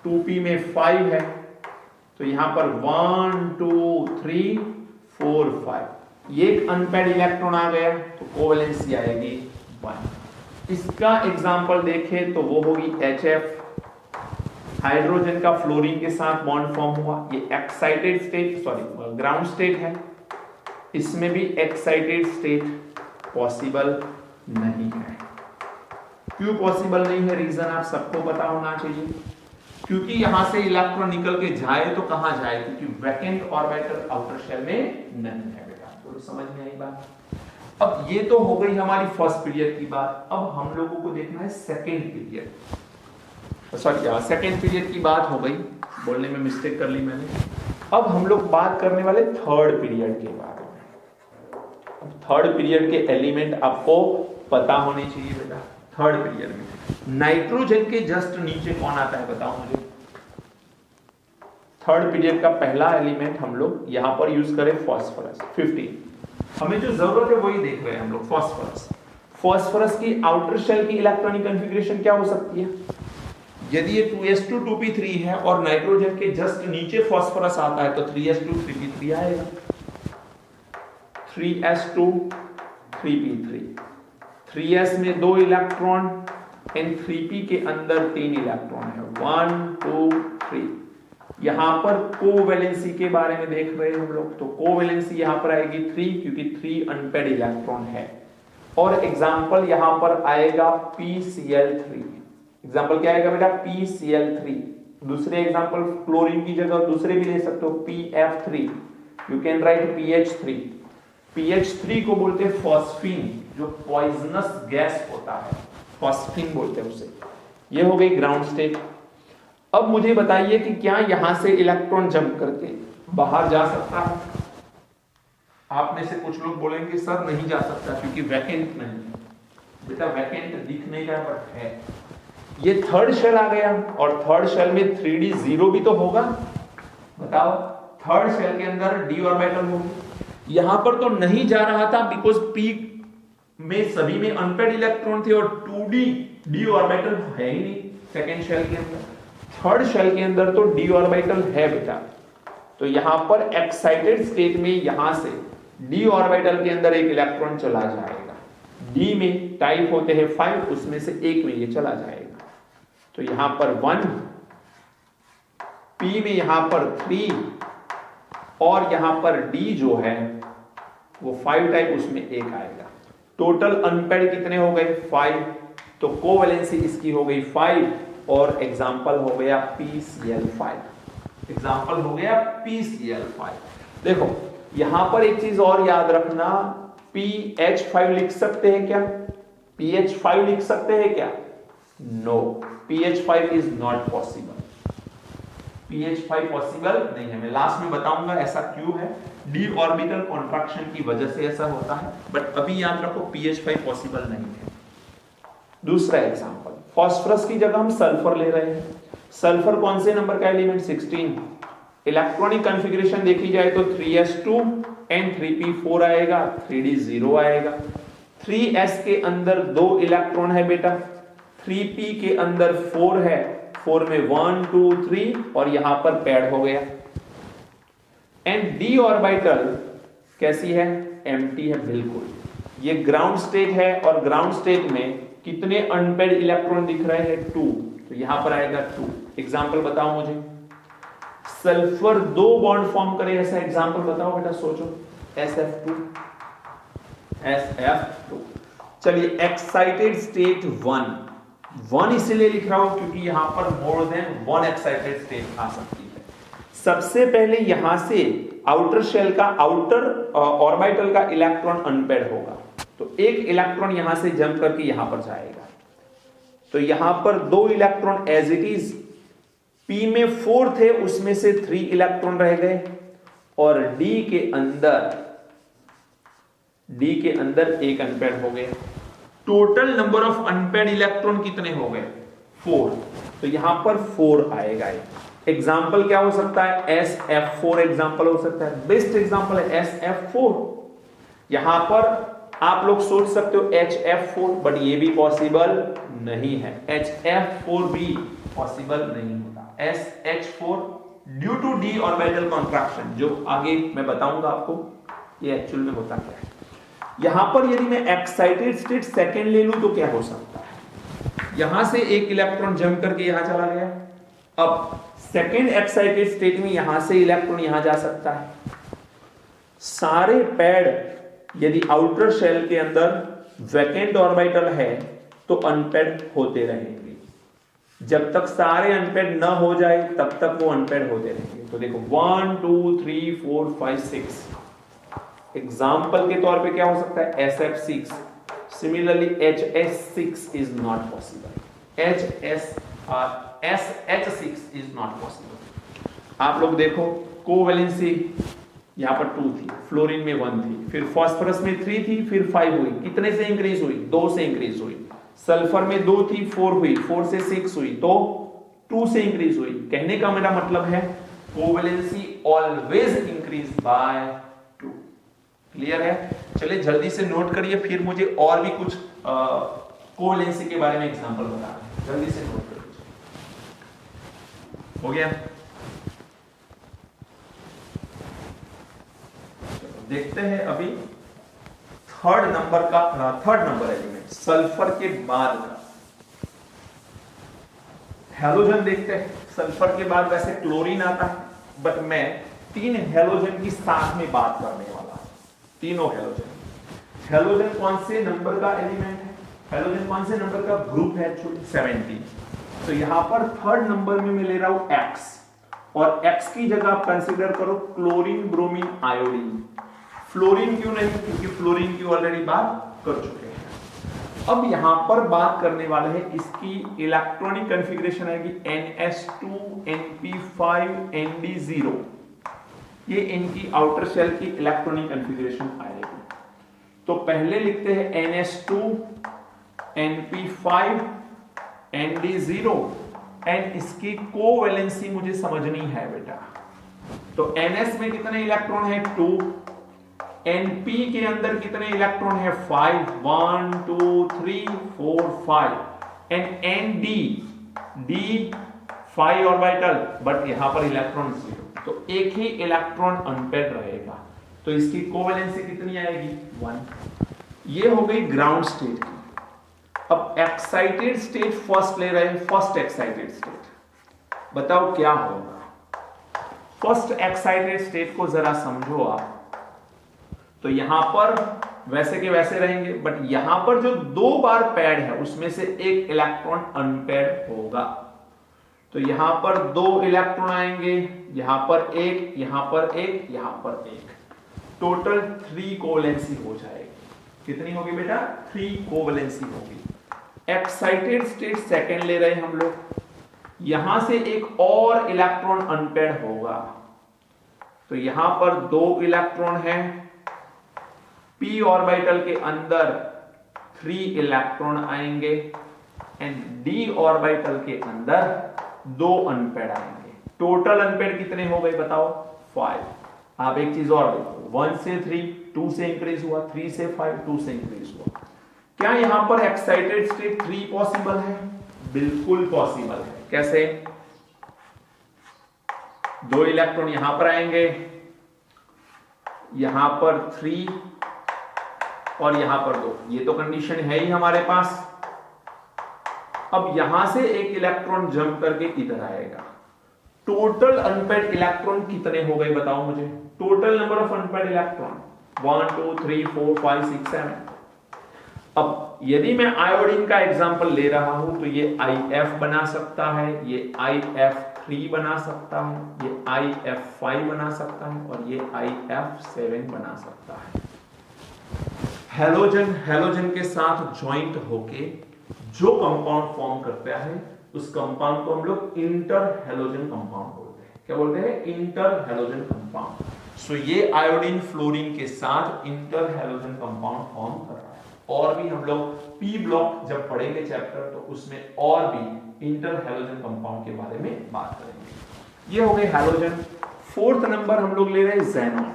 2p में 5 है, तो यहां पर 1 2 3 4 5। ये एक अनपेयर्ड इलेक्ट्रॉन आ गया, तो कोवेलेंसी आएगी 1। इसका एग्जांपल देखें तो वो होगी HF। हाइड्रोजन का फ्लोरीन के साथ बॉन्ड फॉर्म हुआ, ये excited state, sorry ground state है। इसमें भी एक्साइटेड स्टेट पॉसिबल नहीं है। क्यों पॉसिबल नहीं है? रीजन आप सबको पता होना चाहिए, क्योंकि यहां से इलेक्ट्रॉन निकल के जाए तो कहां जाए? क्योंकि वैकेंट ऑर्बिटल आउटर शेल में नहीं है बेटा। तो समझ में आई बात? अब ये तो हो गई हमारी फर्स्ट पीरियड की बात। अब हम लोगों को देखना है second period, sorry second period की बात हो गई, बोलने में मिस्टेक कर ली मैंने। अब हम लोग बात करने वाले थर्ड पीरियड के बारे में। थर्ड पीरियड के एलिमेंट आपको पता होने चाहिए बेटा। थर्ड पीरियड में नाइट्रोजन के जस्ट नीचे कौन आता है बताओ मुझे? थर्ड पीरियड का पहला एलिमेंट हम लोग यहां पर यूज करें फास्फोरस 15। हमें जो जरूरत है वही देख रहे हैं हम लोग, फास्फोरस। फास्फोरस की आउटर शेल की इलेक्ट्रॉनिक कॉन्फ़िगरेशन क्या हो सकती है? यदि ये 2s2 2p3 है और नाइट्रोजन के जस्ट नीचे फास्फोरस आता है, तो 3s2 3p3 आएगा। 3s2 3p3। 3s में 2 इलेक्ट्रॉन एंड 3p के अंदर 3 इलेक्ट्रॉन है, 1 2 3। यहां पर कोवेलेंसी के बारे में देख रहे हैं हम लोग, तो कोवेलेंसी यहां पर आएगी 3, क्योंकि 3 अनपेयर्ड इलेक्ट्रॉन है। और एग्जांपल यहां पर आएगा PCl3। एग्जांपल क्या आएगा बेटा? PCl3। दूसरे एग्जांपल क्लोरीन की जगह दूसरे भी ले सकते हो, PF3। You can write PH3। PH3 को बोलते हैं फॉस्फीन। जो पॉइजनस गैस होता है, फॉस्फिन बोलते हैं उसे। ये हो गई ग्राउंड स्टेट। अब मुझे बताइए कि क्या यहां से इलेक्ट्रॉन जंप करके बाहर जा सकता है? आप में से कुछ लोग बोलेंगे सर नहीं जा सकता क्योंकि वैकेंट नहीं है। बेटा वैकेंट दिख नहीं रहा बट है। ये थर्ड शेल आ गया और थर्ड शेल में 3d जीरो भी तो होगा। बताओ, थर्ड शेल के अंदर d ऑर्बिटल होगी। यहां पर तो नहीं जा रहा था बिकॉज p में सभी में अनपेड इलेक्ट्रॉन थे और 2d d ऑर्बिटल है ही नहीं सेकेंड शेल के अंदर। थर्ड शेल के अंदर तो d ऑर्बिटल है बेटा। तो यहां पर एक्साइटेड स्टेट में यहां से d ऑर्बिटल के अंदर एक इलेक्ट्रॉन चला जाएगा। d में टाइप होते हैं 5, उसमें से एक में ये चला जाएगा। तो यहां पर 1, p में यहां पर 3 और यहां पर d जो है वो 5 टाइप, उसमें एक आएगा। टोटल अनपेड कितने हो गए? 5। तो कोवैलेंसी इसकी हो गई 5 और एग्जाम्पल हो गया PCl5। एग्जाम्पल हो गया PCl5। देखो यहां पर एक चीज और याद रखना, PH5 लिख सकते हैं क्या? PH5 लिख सकते हैं क्या? No, PH5 is not possible. PH5 possible नहीं है। मैं लास्ट में बताऊंगा ऐसा क्यों है। d ऑर्बिटल कॉन्ट्रैक्शन की वजह से ऐसा होता है, बट अभी याद रखो PH5 पॉसिबल नहीं है। दूसरा एग्जांपल, फास्फोरस की जगह हम सल्फर ले रहे हैं। सल्फर कौन से नंबर का एलिमेंट? 16। इलेक्ट्रॉनिक कॉन्फ़िगरेशन देखी जाए तो 3s2 एंड 3p4 आएगा, 3d 0 आएगा। 3s के अंदर 2 इलेक्ट्रॉन है बेटा, 3p के अंदर 4 है, 4 में 1 2 3 और यहां पर पैड हो गया। एंड d ऑर्बिटल कैसी है? एम्प्टी है बिल्कुल। ये ग्राउंड स्टेट है और ग्राउंड स्टेट में कितने अनपेड इलेक्ट्रॉन दिख रहे हैं? 2। तो यहां पर आएगा 2। एग्जाम्पल बताओ मुझे। सल्फर 2 बॉन्ड फॉर्म करे ऐसा एग्जाम्पल बताओ बेटा, सोचो। SF2 SF2। चलिए एक्साइटेड स्टेट 1 इसलिए लिख रहा हूं क्योंकि यहां पर मोर देन 1 एक्साइटेड स्टेट आ सकती है। सबसे पहले यहां से आउटर शेल का, आउटर ऑर्बिटल का इलेक्ट्रॉन अनपेड होगा, तो एक इलेक्ट्रॉन यहां से जंप करके यहां पर जाएगा। तो यहां पर 2 electron as it is, p में 4 थे उसमें से 3 इलेक्ट्रॉन रह गए और d के अंदर एक अनपेड हो गया। Total number of unpaired electron कितने हो गए? 4। तो यहां पर 4 आएगा। एग्जाम्पल क्या हो सकता है? SF4 एग्जाम्पल हो सकता है। बेस्ट एग्जाम्पल है SF4। यहां पर आप लोग सोच सकते हो HF4, बट ये भी पॉसिबल नहीं है। HF4 भी पॉसिबल नहीं होता। SH4 due to d orbital contraction, जो आगे मैं बताऊंगा आपको ये एक्चुअल में होता क्या है। यहां पर यदि मैं एक्साइटेड स्टेट सेकेंड ले लूं तो क्या हो सकता है? यहां से एक इलेक्ट्रॉन जंप करके यहां चला गया। अब सेकेंड एक्साइटेड स्टेट में यहां से इलेक्ट्रॉन यहां जा सकता है। सारे पैड यदि आउटर शेल के अंदर वैकेंट ऑर्बिटल है तो अनपेड होते रहेंगे। जब तक सारे अनपेड न हो जाए तब तक वो अनपेड होते रहेंगे। तो देखो 1 2 3 4 5 6। एग्जाम्पल के तौर पे क्या हो सकता है? SF6। Similarly HS6 is not possible. SH6 is not possible. आप लोग देखो कोवैलेंसी यहां पर 2 थी, फ्लोरीन में 1 थी, फिर फास्फोरस में 3 थी, फिर 5 हुई। कितने से इंक्रीज हुई? 2 से इंक्रीज हुई। सल्फर में 2 थी, 4 हुई, 4 से 6 हुई, तो 2 से इंक्रीज हुई। कहने का मेरा मतलब है covalency always increase by 2। Clear है? चलिए जल्दी से नोट करिए, फिर मुझे और भी कुछ कोवैलेंसी के बारे में एग्जांपल बताना। जल्दी से नोट करिए। हो गया? देखते हैं अभी थर्ड नंबर एलिमेंट सल्फर के बाद का हैलोजन देखते हैं। सल्फर के बाद वैसे क्लोरीन आता है, बट मैं 3 हैलोजन की साथ में बात करने वाला हूं। तीनों हैलोजन कौन से नंबर का एलिमेंट है? हैलोजन कौन से नंबर का ग्रुप है? 17। तो यहां पर थर्ड नंबर में मैं ले रहा हूं X, और X की जगह आप कंसीडर करो क्लोरीन, ब्रोमीन, आयोडीन। फ्लोरीन क्यों नहीं? क्योंकि फ्लोरीन की ऑलरेडी बात कर चुके हैं। अब यहां पर बात करने वाले हैं इसकी इलेक्ट्रॉनिक कॉन्फ़िगरेशन आएगी NS2 NP5 ND0, ये इनकी आउटर शेल की इलेक्ट्रॉनिक कॉन्फ़िगरेशन आएगी। तो पहले लिखते हैं NS2 NP5 ND0 एंड इसकी कोवैलेंसी मुझे समझनी है बेटा। तो NS में कितने इलेक्ट्रॉन है 2, NP के अंदर कितने इलेक्ट्रॉन है 5, 1 2 3 4 5 and ND D 5 orbital but यहां पर इलेक्ट्रॉन 0, तो एक ही इलेक्ट्रॉन अनपेयर्ड रहेगा। तो इसकी कोवैलेंसी कितनी आएगी 1। ये हो गई ग्राउंड स्टेट की। अब एक्साइटेड स्टेट फर्स्ट ले रहे हैं, फर्स्ट एक्साइटेड स्टेट बताओ क्या होगा। फर्स्ट एक्साइटेड स्टेट को जरा समझो आप। तो यहां पर वैसे के वैसे रहेंगे बट यहां पर जो 2 बार पैड है उसमें से एक इलेक्ट्रॉन अनपेयर्ड होगा। तो यहां पर 2 इलेक्ट्रॉन आएंगे, यहां पर एक, यहां पर एक, यहां पर एक, टोटल 3 कोवैलेंसी हो जाएगी। कितनी होगी बेटा 3 कोवैलेंसी होगी। एक्साइटेड स्टेट सेकंड ले रहे हैं हम लोग, यहां से एक और इलेक्ट्रॉन अनपेयर्ड होगा। तो यहां पर 2 इलेक्ट्रॉन है, p ऑर्बिटल के अंदर 3 इलेक्ट्रॉन आएंगे एंड d ऑर्बिटल के अंदर 2 अनपेयर्ड आएंगे। टोटल अनपेयर्ड कितने हो गए बताओ 5। आप एक चीज और देखो, 1 से 3 2 से इंक्रीज हुआ, 3 से 5 2 से इंक्रीज हुआ। क्या यहां पर एक्साइटेड स्टेट 3 पॉसिबल है? बिल्कुल पॉसिबल है। कैसे? 2 इलेक्ट्रॉन यहां पर आएंगे, यहां पर 3 और यहां पर 2, ये तो कंडीशन है ही हमारे पास। अब यहां से एक इलेक्ट्रॉन जंप करके इधर आएगा। टोटल अनपेयर्ड इलेक्ट्रॉन कितने हो गए बताओ मुझे। Total number of unpaired electron 1 2 3 4 5 6 7। अब यदि मैं आयोडीन का एग्जांपल ले रहा हूं तो ये IF बना सकता है, ये IF3 बना सकता है, ये IF5 बना सकता है और ये IF7 बना सकता है। हैलोजन के साथ ज्वाइंट होके जो कंपाउंड फॉर्म करता है उस कंपाउंड को हम लोग इंटर हैलोजन कंपाउंड बोलते हैं। क्या बोलते हैं? Inter halogen compound. सो ये आयोडीन फ्लोरीन के साथ इंटर हैलोजन कंपाउंड फॉर्म कर रहा है। और भी हम लोग पी ब्लॉक जब पढ़ेंगे चैप्टर तो उसमें और भी इंटर हैलोजन कंपाउंड के बारे में बात करेंगे। ये हो गए हैलोजन। 4th नंबर हम लोग ले रहे हैं ज़ेनॉन।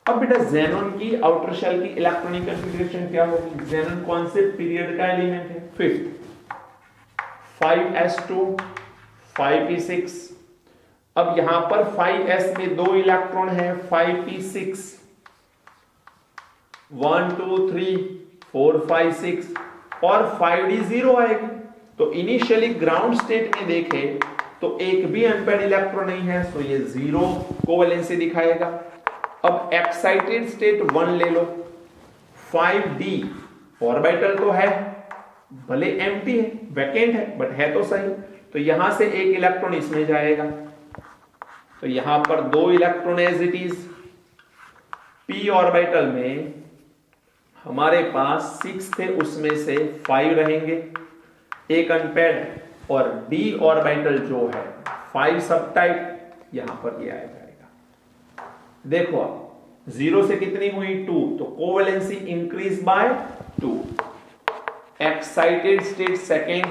अब बेटा ज़ेनॉन की आउटर शेल की इलेक्ट्रॉनिक कॉन्फ़िगरेशन क्या होगी? ज़ेनॉन कौन से पीरियड का एलिमेंट है? 5th 5s2 5p6। अब यहां पर 5s में 2 इलेक्ट्रॉन है, 5p6 1 2 3 4 5 6 और 5d0 आएगी। तो इनिशियली ग्राउंड स्टेट में देखें तो एक भी अनपेयर्ड इलेक्ट्रॉन नहीं है, सो ये 0 कोवैलेंसी दिखाएगा। अब एक्साइटेड स्टेट 1 ले लो, 5d ऑर्बिटल तो है, भले एम्प्टी है, वैकेंट है बट है तो सही। तो यहां से एक इलेक्ट्रॉन इसमें जाएगा, तो यहां पर 2 electron as it is. p orbital में हमारे पास 6 थे, उसमें से 5 रहेंगे, एक अनपेयर्ड और d ऑर्बिटल जो है 5 सब टाइप यहां पर ये आ जाएगा। देखो आप 0 से कितनी हुई 2, तो covalency increase by 2। Excited state second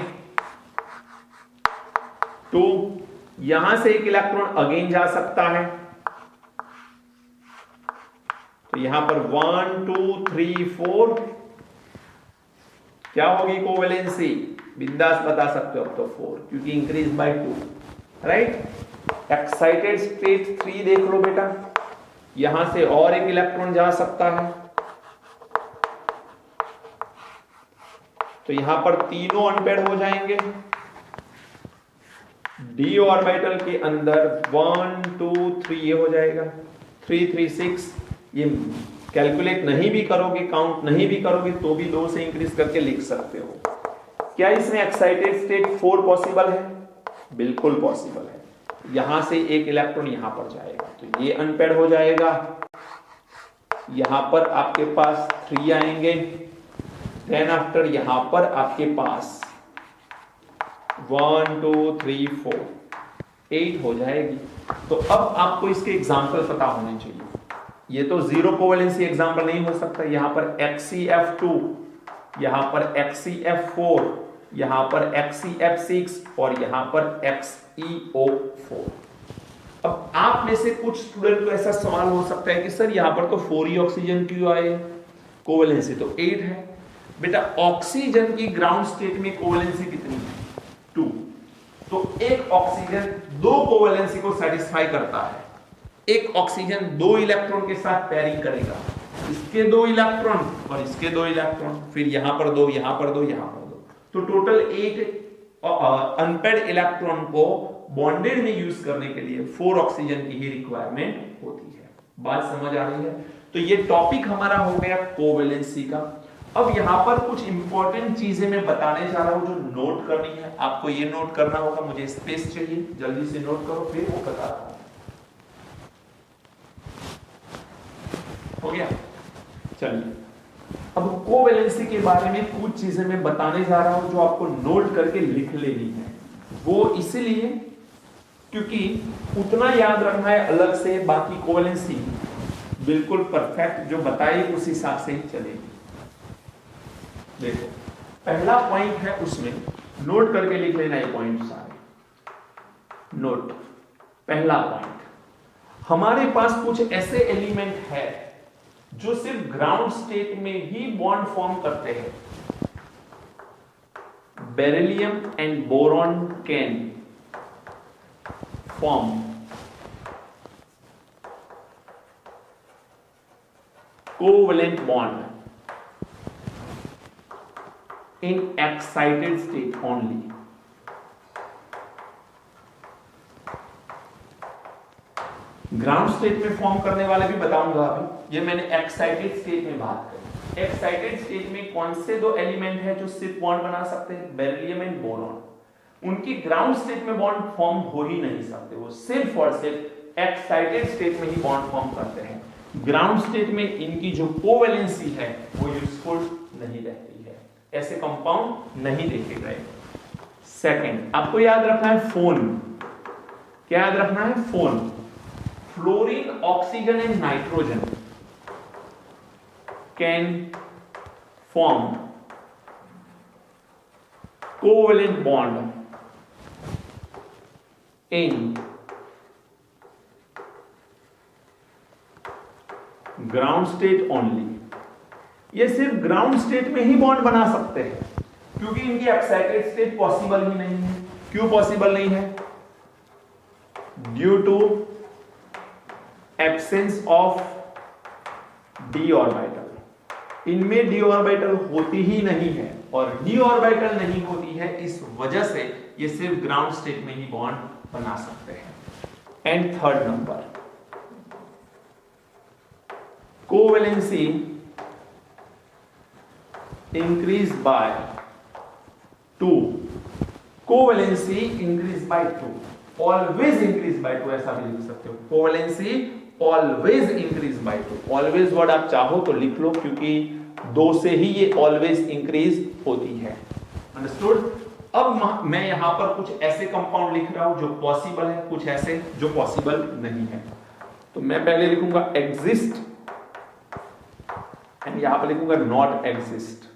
2, यहां से एक इलेक्ट्रॉन अगेन जा सकता है, तो यहां पर 1 2 3 4 क्या होगी कोवैलेंसी? बिंदास बता सकते हो अब तो 4, क्योंकि increase by 2, right. Excited state 3 देख लो बेटा, यहां से और एक इलेक्ट्रॉन जा सकता है, तो यहां पर तीनों अनपेयर्ड हो जाएंगे। d ऑर्बिटल के अंदर 1 2 3 ये हो जाएगा, 3 3 6। ये कैलकुलेट नहीं भी करोगे, काउंट नहीं भी करोगे तो भी 2 से इंक्रीज करके लिख सकते हो। क्या इसमें एक्साइटेड स्टेट 4 पॉसिबल है? बिल्कुल पॉसिबल है। यहां से एक इलेक्ट्रॉन यहां पर जाएगा, तो ये अनपेयर्ड हो जाएगा, यहां पर आपके पास 3 आएंगे, देन आफ्टर यहां पर आपके पास 1 2 3 4 8 हो जाएगी। तो अब आपको इसके एग्जाम्पल पता होने चाहिए। ये तो जीरो कोवेलेंसी एग्जाम्पल नहीं हो सकता। यहां पर XeF2, यहां पर XeF4, यहां पर XeF6 और यहां पर XeO4। अब आप में से कुछ स्टूडेंट को ऐसा सवाल हो सकता है कि सर यहां पर तो 4 ही ऑक्सीजन क्यों आए, कोवेलेंसी तो 8 है। बेटा ऑक्सीजन की ग्राउंड स्टेट में कोवेलेंसी कितनी है? 2। तो एक ऑक्सीजन 2 कोवेलेंसी को सेटिस्फाई करता है। एक ऑक्सीजन 2 इलेक्ट्रॉन के साथ पेयरिंग करेगा, इसके 2 इलेक्ट्रॉन और इसके 2 इलेक्ट्रॉन, फिर यहां पर 2, यहां पर 2, यहां पर 2, तो टोटल 8 अनपेयर्ड इलेक्ट्रॉन को बॉन्डेड में यूज करने के लिए 4 ऑक्सीजन की ही रिक्वायरमेंट होती है। बात समझ आ रही है? तो ये टॉपिक हमारा हो गया कोवेलेंसी का। अब यहां पर कुछ इंपॉर्टेंट चीजें मैं बताने जा रहा हूं जो नोट करनी है। आपको ये नोट करना होगा, मुझे स्पेस चाहिए, जल्दी से नोट करो, फिर वो बता रहा हूं। हो गया? चलिए, अब कोवेलेंसी के बारे में कुछ चीजें मैं बताने जा रहा हूं जो आपको नोट करके लिख लेनी है। वो इसलिए क्योंकि उतना याद रखना है अलग से, बाकी कोवेलेंसी बिल्कुल परफेक्ट जो बताई उस हिसाब से ही चलेगी। देखो, पहला पॉइंट है, उसमें नोट करके लिख लेना ये पॉइंट सारे। नोट, पहला पॉइंट, हमारे पास कुछ ऐसे एलिमेंट है जो सिर्फ ग्राउंड स्टेट में ही बॉन्ड फॉर्म करते हैं। Beryllium and boron can form covalent bond in excited state only. Ground state में फॉर्म करने वाले भी बताऊंगा अभी। ये मैंने एक्साइटेड स्टेट में बात करी। एक्साइटेड स्टेट में कौन से 2 एलिमेंट है जो सिर्फ बॉन्ड बना सकते हैं? Beryllium and boron. उनकी ग्राउंड स्टेट में बॉन्ड फॉर्म हो ही नहीं सकते, वो सिर्फ और सिर्फ एक्साइटेड स्टेट में ही बॉन्ड फॉर्म करते हैं। ग्राउंड स्टेट में इनकी जो कोवेलेंसी है वो यूजफुल नहीं रहती है, ऐसे कंपाउंड नहीं देखे गए। सेकंड, आपको याद रखना है फोन। क्या याद रखना है? Phone. Fluorine, oxygen and nitrogen can form covalent bond in ground state only. ये सिर्फ ग्राउंड स्टेट में ही बॉन्ड बना सकते हैं क्योंकि इनकी एक्साइटेड स्टेट पॉसिबल ही नहीं है। क्यों पॉसिबल नहीं है? Due to absence of D orbital. इनमें डी ऑर्बिटल होती ही नहीं है, और डी ऑर्बिटल नहीं होती है इस वजह से ये सिर्फ ग्राउंड स्टेट में ही बॉन्ड बना सकते हैं। And third number, covalency increase by 2। Covalency increase by 2, always increase by 2, ऐसा भी लिख सकते हो। Covalency always increase by 2। Always word आप चाहो तो लिख लो, क्योंकि 2 से ही ये ऑलवेज इंक्रीज होती है। अंडरस्टूड? अब मैं यहां पर कुछ ऐसे कंपाउंड लिख रहा हूं जो पॉसिबल है, कुछ ऐसे जो पॉसिबल नहीं है। तो मैं पहले लिखूंगा एग्जिस्ट एंड यहां पर लिखूंगा नॉट एग्जिस्ट।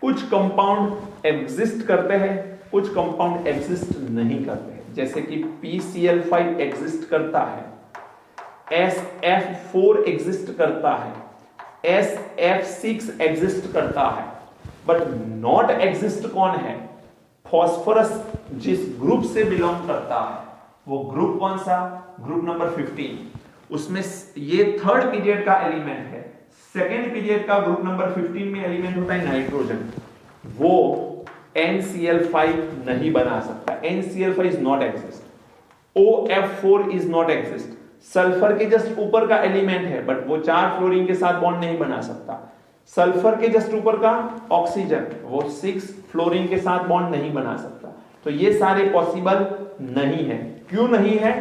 कुछ कंपाउंड एग्जिस्ट करते हैं, कुछ कंपाउंड एग्जिस्ट नहीं करते हैं। जैसे कि PCl5 एग्जिस्ट करता है, SF4 एग्जिस्ट करता है, SF6 एग्जिस्ट करता है, बट नॉट एग्जिस्ट कौन है? फॉस्फोरस जिस ग्रुप से बिलोंग करता है, वो ग्रुप कौन सा? Group number 15। उसमें ये थर्ड पीरियड का एलिमेंट है। सेकेंड पीरियड का ग्रुप नंबर 15 में एलिमेंट होता है नाइट्रोजन। वो NCl5 नहीं बना सकता। NCl5 is not exist. OF4 is not exist. Sulphur के जस्ट ऊपर का एलिमेंट है, बट वो 4 फ्लोरीन के साथ बॉन्ड नहीं बना सकता। सल्फर के जस्ट ऊपर का ऑक्सीजन, वो 6 फ्लोरीन के साथ बॉन्ड नहीं बना सकता। तो ये सारे पॉसिबल नहीं है। क्यों नहीं है?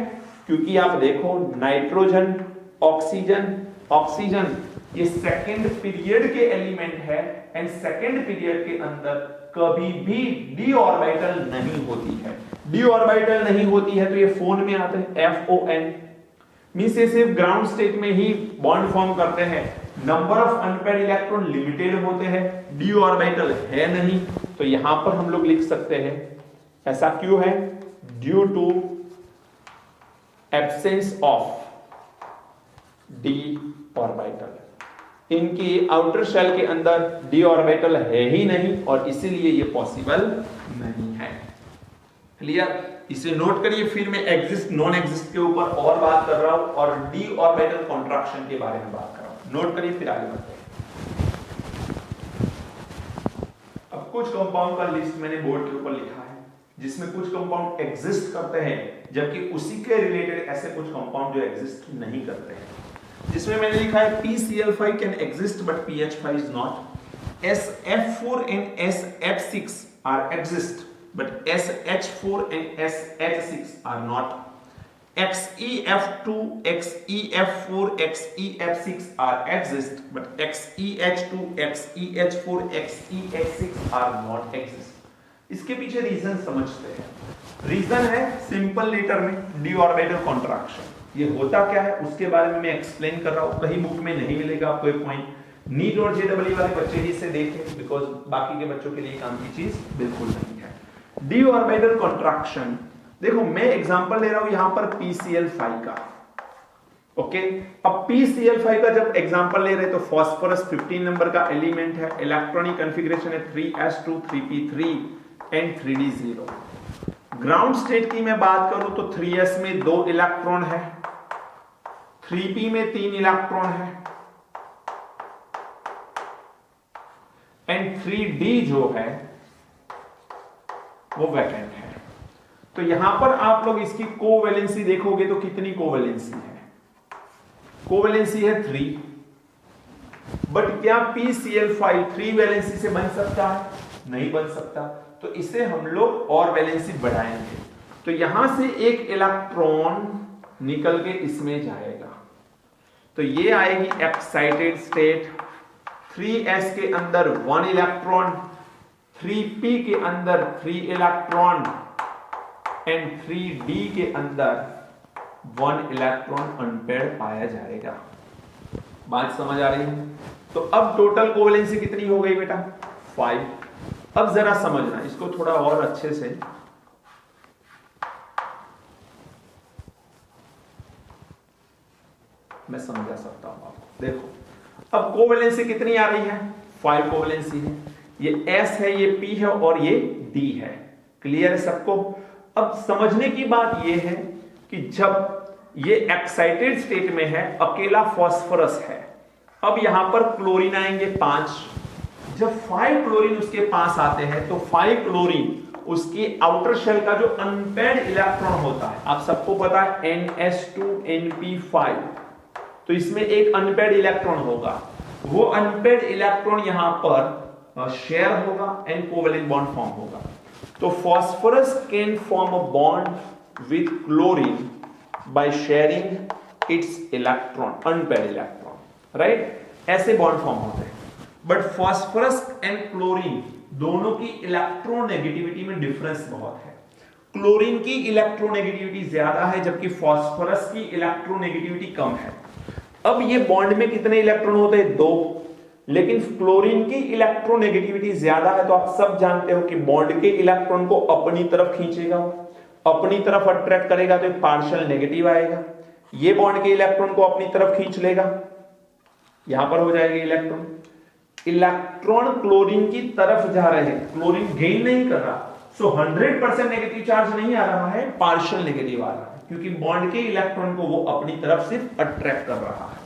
क्योंकि आप देखो नाइट्रोजन ऑक्सीजन ये सेकंड पीरियड के एलिमेंट है एंड सेकंड पीरियड के अंदर कभी भी डी ऑर्बिटल नहीं होती है। डी ऑर्बिटल नहीं होती है तो ये फोन में आते हैं FON मींस ये सिर्फ ग्राउंड स्टेट में ही बॉन्ड फॉर्म करते हैं। Number of unpaired electron limited होते हैं, डी ऑर्बिटल है नहीं, तो यहां पर हम लोग लिख सकते हैं ऐसा क्यों है, due to absence of D orbital. इनकी आउटर शेल के अंदर डी ऑर्बिटल है ही नहीं और इसीलिए ये पॉसिबल नहीं है। क्लियर, इसे नोट करिए। फिर मैं एग्जिस्ट नॉन एग्जिस्ट के ऊपर और बात कर रहा हूं और डी ऑर्बिटल कॉन्ट्रैक्शन के बारे में बात कर रहा हूं। नोट करिए फिर आगे बढ़ते हैं। अब कुछ कंपाउंड का लिस्ट मैंने बोर्ड के ऊपर लिखा है जिसमें कुछ कंपाउंड एग्जिस्ट करते हैं जबकि उसी के रिलेटेड ऐसे कुछ कंपाउंड जो एग्जिस्ट नहीं करते हैं। जिसमें मैंने लिखा है PCl5 can exist but PH5 is not. SF4 and SF6 are exist but SH4 and SH6 are not. XeF2, XeF4, XeF6 are exist but XeH2, XeH4, XeH6 are not exist. इसके पीछे रीजन समझते हैं। रीजन है सिंपल लेटर में डी ऑर्बिटल कॉन्ट्रैक्शन। ये होता क्या है उसके बारे में मैं एक्सप्लेन कर रहा हूं, कहीं बुक में नहीं मिलेगा आपको ये पॉइंट। नीट और JEE वाले बच्चे ही इसे देखें बिकॉज बाकी के बच्चों के लिए काम की चीज बिल्कुल नहीं है। डी ऑर्बिटल कॉन्ट्रैक्शन, देखो मैं एग्जांपल ले रहा हूं यहां पर PCl5 का। ओके, अब PCl5 का जब एग्जांपल ले रहे तो फास्फोरस 15 नंबर का एलिमेंट है, इलेक्ट्रॉनिक कॉन्फ़िगरेशन है 3s2 3p3 and 3d0। Ground state की मैं बात करूं तो 3s में 2 इलेक्ट्रॉन है, 3p में 3 इलेक्ट्रॉन है एंड 3d जो है वो वैकेंट है। तो यहां पर आप लोग इसकी कोवैलेंसी देखोगे तो कितनी कोवैलेंसी है, कोवैलेंसी है 3। बट क्या PCl5 3 वैलेंसी से बन सकता है? नहीं बन सकता, तो इसे हम लोग और वैलेंसी बढ़ाएंगे। तो यहां से एक इलेक्ट्रॉन निकल के इसमें जाएगा तो ये आएगी एक्साइटेड स्टेट। 3s के अंदर 1 इलेक्ट्रॉन, 3p के अंदर 3 इलेक्ट्रॉन एंड 3d के अंदर 1 इलेक्ट्रॉन अनपेयर्ड पाया जाएगा। बात समझ आ रही है? तो अब टोटल कोवैलेंसी कितनी हो गई बेटा? 5। अब जरा समझना इसको थोड़ा और अच्छे से। मैं समझा सकता हूं आपको। देखो अब कोवैलेंसी कितनी आ रही है? 5 कोवैलेंसी है। ये S है, ये P है और ये D है। क्लियर है सबको? अब समझने की बात ये है कि जब ये एक्साइटेड स्टेट में है, अकेला फास्फोरस है, अब यहां पर क्लोरीन आएंगे 5। जब 5 क्लोरीन उसके पास आते हैं तो 5 क्लोरीन उसकी आउटर शेल का जो अनपेयर्ड इलेक्ट्रॉन होता है, आप सबको पता है NS2NP5, तो इसमें एक अनपेयर्ड इलेक्ट्रॉन होगा। वो अनपेयर्ड इलेक्ट्रॉन यहां पर शेयर होगा एंड कोवैलेंट बॉन्ड फॉर्म होगा। तो phosphorus can form a bond with chlorine by sharing it's electron, unpaired electron, right? ऐसे बॉन्ड फॉर्म होते हैं। बट फास्फोरस एंड क्लोरीन दोनों की इलेक्ट्रोनेगेटिविटी में डिफरेंस बहुत है। क्लोरीन की इलेक्ट्रोनेगेटिविटी ज्यादा है जबकि फास्फोरस की इलेक्ट्रोनेगेटिविटी कम है। अब ये बॉन्ड में कितने इलेक्ट्रॉन होते हैं? 2। लेकिन क्लोरीन की इलेक्ट्रोनेगेटिविटी ज्यादा है तो आप सब जानते हो कि बॉन्ड के इलेक्ट्रॉन को अपनी तरफ खींचेगा, अपनी तरफ अट्रैक्ट करेगा तो पार्शियल नेगेटिव आएगा। ये बॉन्ड के इलेक्ट्रॉन को अपनी तरफ खींच लेगा, यहां पर हो जाएगा इलेक्ट्रॉन। इलेक्ट्रॉन क्लोरीन की तरफ जा रहे हैं, क्लोरीन गेन नहीं कर रहा, सो 100% नेगेटिव चार्ज नहीं आ रहा है, पार्शियल नेगेटिव आ रहा है क्योंकि बॉन्ड के इलेक्ट्रॉन को वो अपनी तरफ सिर्फ अट्रैक्ट कर रहा है।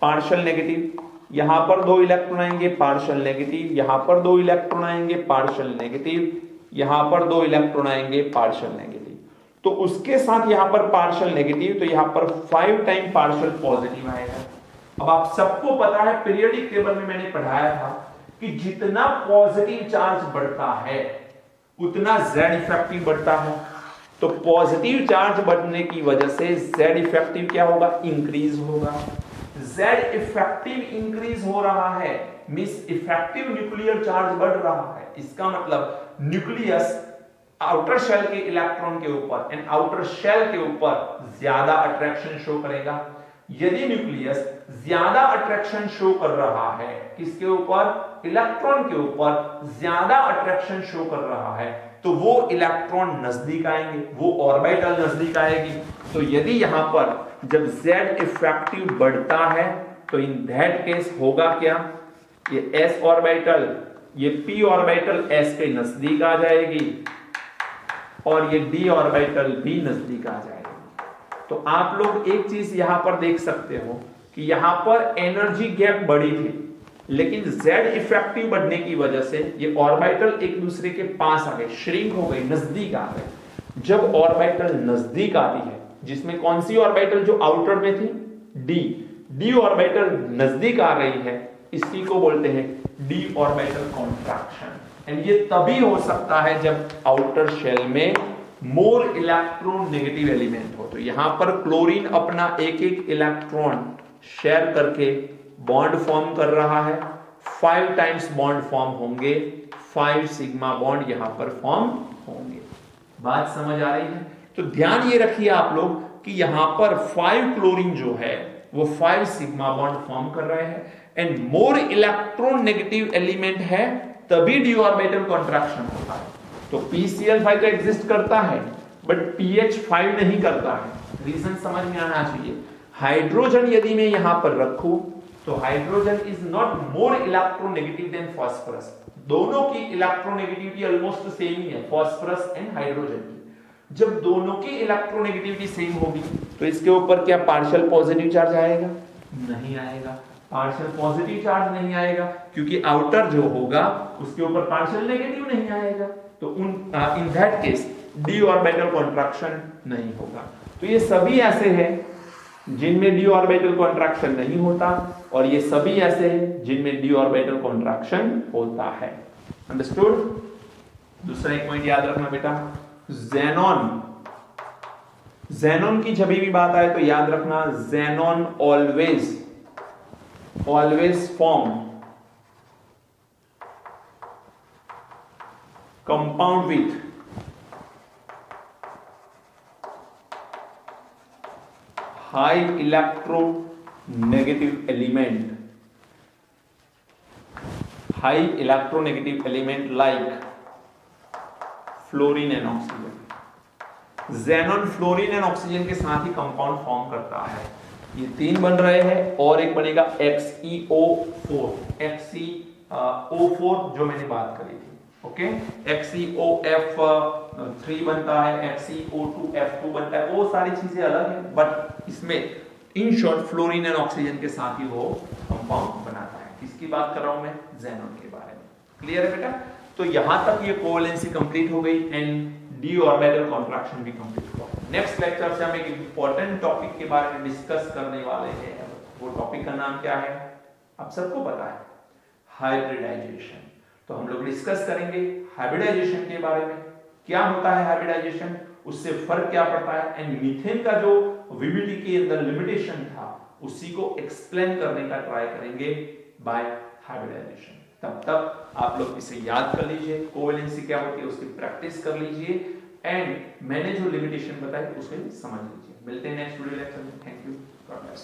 पार्शियल नेगेटिव, यहां पर 2 इलेक्ट्रॉन आएंगे पार्शियल नेगेटिव, यहां पर 2 इलेक्ट्रॉन आएंगे पार्शियल नेगेटिव, यहां पर 2 इलेक्ट्रॉन आएंगे पार्शियल नेगेटिव, तो उसके साथ यहां पर पार्शियल नेगेटिव, तो यहां पर 5 टाइम पार्शियल पॉजिटिव आएगा। अब आप सबको पता है पीरियोडिक टेबल में मैंने पढ़ाया था कि जितना पॉजिटिव चार्ज बढ़ता है उतना Z इफेक्टिव बढ़ता है तो पॉजिटिव चार्ज बढ़ने की वजह से Z इफेक्टिव क्या होगा, इंक्रीज होगा। Z इफेक्टिव इंक्रीज हो रहा है मींस इफेक्टिव न्यूक्लियर चार्ज बढ़ रहा है। इसका मतलब न्यूक्लियस आउटर शेल के इलेक्ट्रॉन के ऊपर एंड आउटर शेल के ऊपर ज्यादा अट्रैक्शन शो करेगा। यदि न्यूक्लियस ज्यादा अट्रैक्शन शो कर रहा है, किसके ऊपर, इलेक्ट्रॉन के ऊपर ज्यादा अट्रैक्शन शो कर रहा है, तो वो इलेक्ट्रॉन नजदीक आएंगे, वो ऑर्बिटल नजदीक आएगी। तो यदि यहां पर जब Z इफेक्टिव बढ़ता है तो इन दैट केस होगा क्या, ये S ऑर्बिटल, ये P ऑर्बिटल S के नजदीक आ जाएगी और ये D ऑर्बिटल भी नजदीक आ जाएगी। तो आप लोग एक चीज यहां पर देख सकते हो कि यहां पर एनर्जी गैप बड़ी थी, लेकिन Z इफेक्टिव बढ़ने की वजह से ये ऑर्बिटल एक दूसरे के पास आ गए, श्रिंक हो गए, नजदीक आ गए। जब ऑर्बिटल नजदीक आती है, जिसमें कौन सी ऑर्बिटल जो आउटर में थी, डी ऑर्बिटल नजदीक आ रही है, इसी को बोलते हैं डी ऑर्बिटल कॉन्ट्रैक्शन। एंड ये तभी हो सकता है जब आउटर शेल में मोर इलेक्ट्रोनेगेटिव एलिमेंट हो। तो यहां पर क्लोरीन अपना एक एक इलेक्ट्रॉन शेयर करके बॉन्ड फॉर्म कर रहा है, 5 टाइम्स बॉन्ड फॉर्म होंगे, 5 सिग्मा बॉन्ड यहां पर फॉर्म होंगे। बात समझ आ रही है? तो ध्यान ये रखिए आप लोग कि यहां पर 5 क्लोरीन जो है वो 5 सिग्मा बॉन्ड फॉर्म कर रहे हैं एंड मोर इलेक्ट्रोनेगेटिव एलिमेंट है तभी डी ऑर्बिटल कॉन्ट्रैक्शन होता है। तो PCl5 तो एग्जिस्ट करता है बट PH5 नहीं करता है। रीजन समझ में आना चाहिए। हाइड्रोजन यदि मैं यहां पर रखूं तो hydrogen is not more electronegative than phosphorus. दोनों की इलेक्ट्रोनेगेटिविटी ऑलमोस्ट सेम ही है, फास्फोरस एंड हाइड्रोजन की। जब दोनों की इलेक्ट्रोनेगेटिविटी सेम होगी तो इसके ऊपर क्या पार्शियल पॉजिटिव चार्ज आएगा? नहीं आएगा। पार्शियल पॉजिटिव चार्ज नहीं आएगा क्योंकि आउटर जो होगा उसके ऊपर पार्शियल नेगेटिव नहीं आएगा। तो in that case D orbital contraction नहीं होगा। तो ये सभी ऐसे हैं जिनमें डी ऑर्बिटल कॉन्ट्रैक्शन नहीं होता और ये सभी ऐसे हैं जिनमें डी ऑर्बिटल कॉन्ट्रैक्शन होता है। अंडरस्टूड? दूसरा एक पॉइंट याद रखना बेटा, ज़ेनॉन की जब भी बात आए तो याद रखना xenon always form compound with high electronegative element like fluorine and oxygen. Xenon fluorine and oxygen के साथ ही कंपाउंड फॉर्म करता है। ये 3 बन रहे हैं और एक बनेगा XeO4 जो मैंने बात करी थी। ओके, XeOF3 बनता है, XeO2F2 बनता है। वो सारी चीजें अलग है बट इसमें in short fluorine and oxygen के साथ ही वो कंपाउंड बनाता है। किसकी बात कर रहा हूं मैं? ज़ेनॉन के बारे में। क्लियर है बेटा? तो यहां तक ये कोवैलेंसी कंप्लीट हो गई एंड डी ऑर्बिटल कॉन्ट्रैक्शन भी कंप्लीट हुआ। नेक्स्ट लेक्चर से हम एक इंपॉर्टेंट टॉपिक के बारे में डिस्कस करने वाले हैं। वो टॉपिक का नाम क्या है? आप सबको पता है, हाइब्रिडाइजेशन। तो हम लोग डिस्कस करेंगे हाइब्रिडाइजेशन के बारे में, क्या होता है हाइब्रिडाइजेशन, उससे फर्क क्या पड़ता है एंड मीथेन का जो वीबीटी के अंदर लिमिटेशन था उसी को एक्सप्लेन करने का ट्राई करेंगे बाय हाइब्रिडाइजेशन। तब तक आप लोग इसे याद कर लीजिए, कोवैलेंसी क्या होती है उसकी प्रैक्टिस कर लीजिए एंड मैंने जो लिमिटेशन बताई उसको समझ लीजिए। मिलते हैं नेक्स्ट वीडियो लेक्चर में। Thank you, God bless.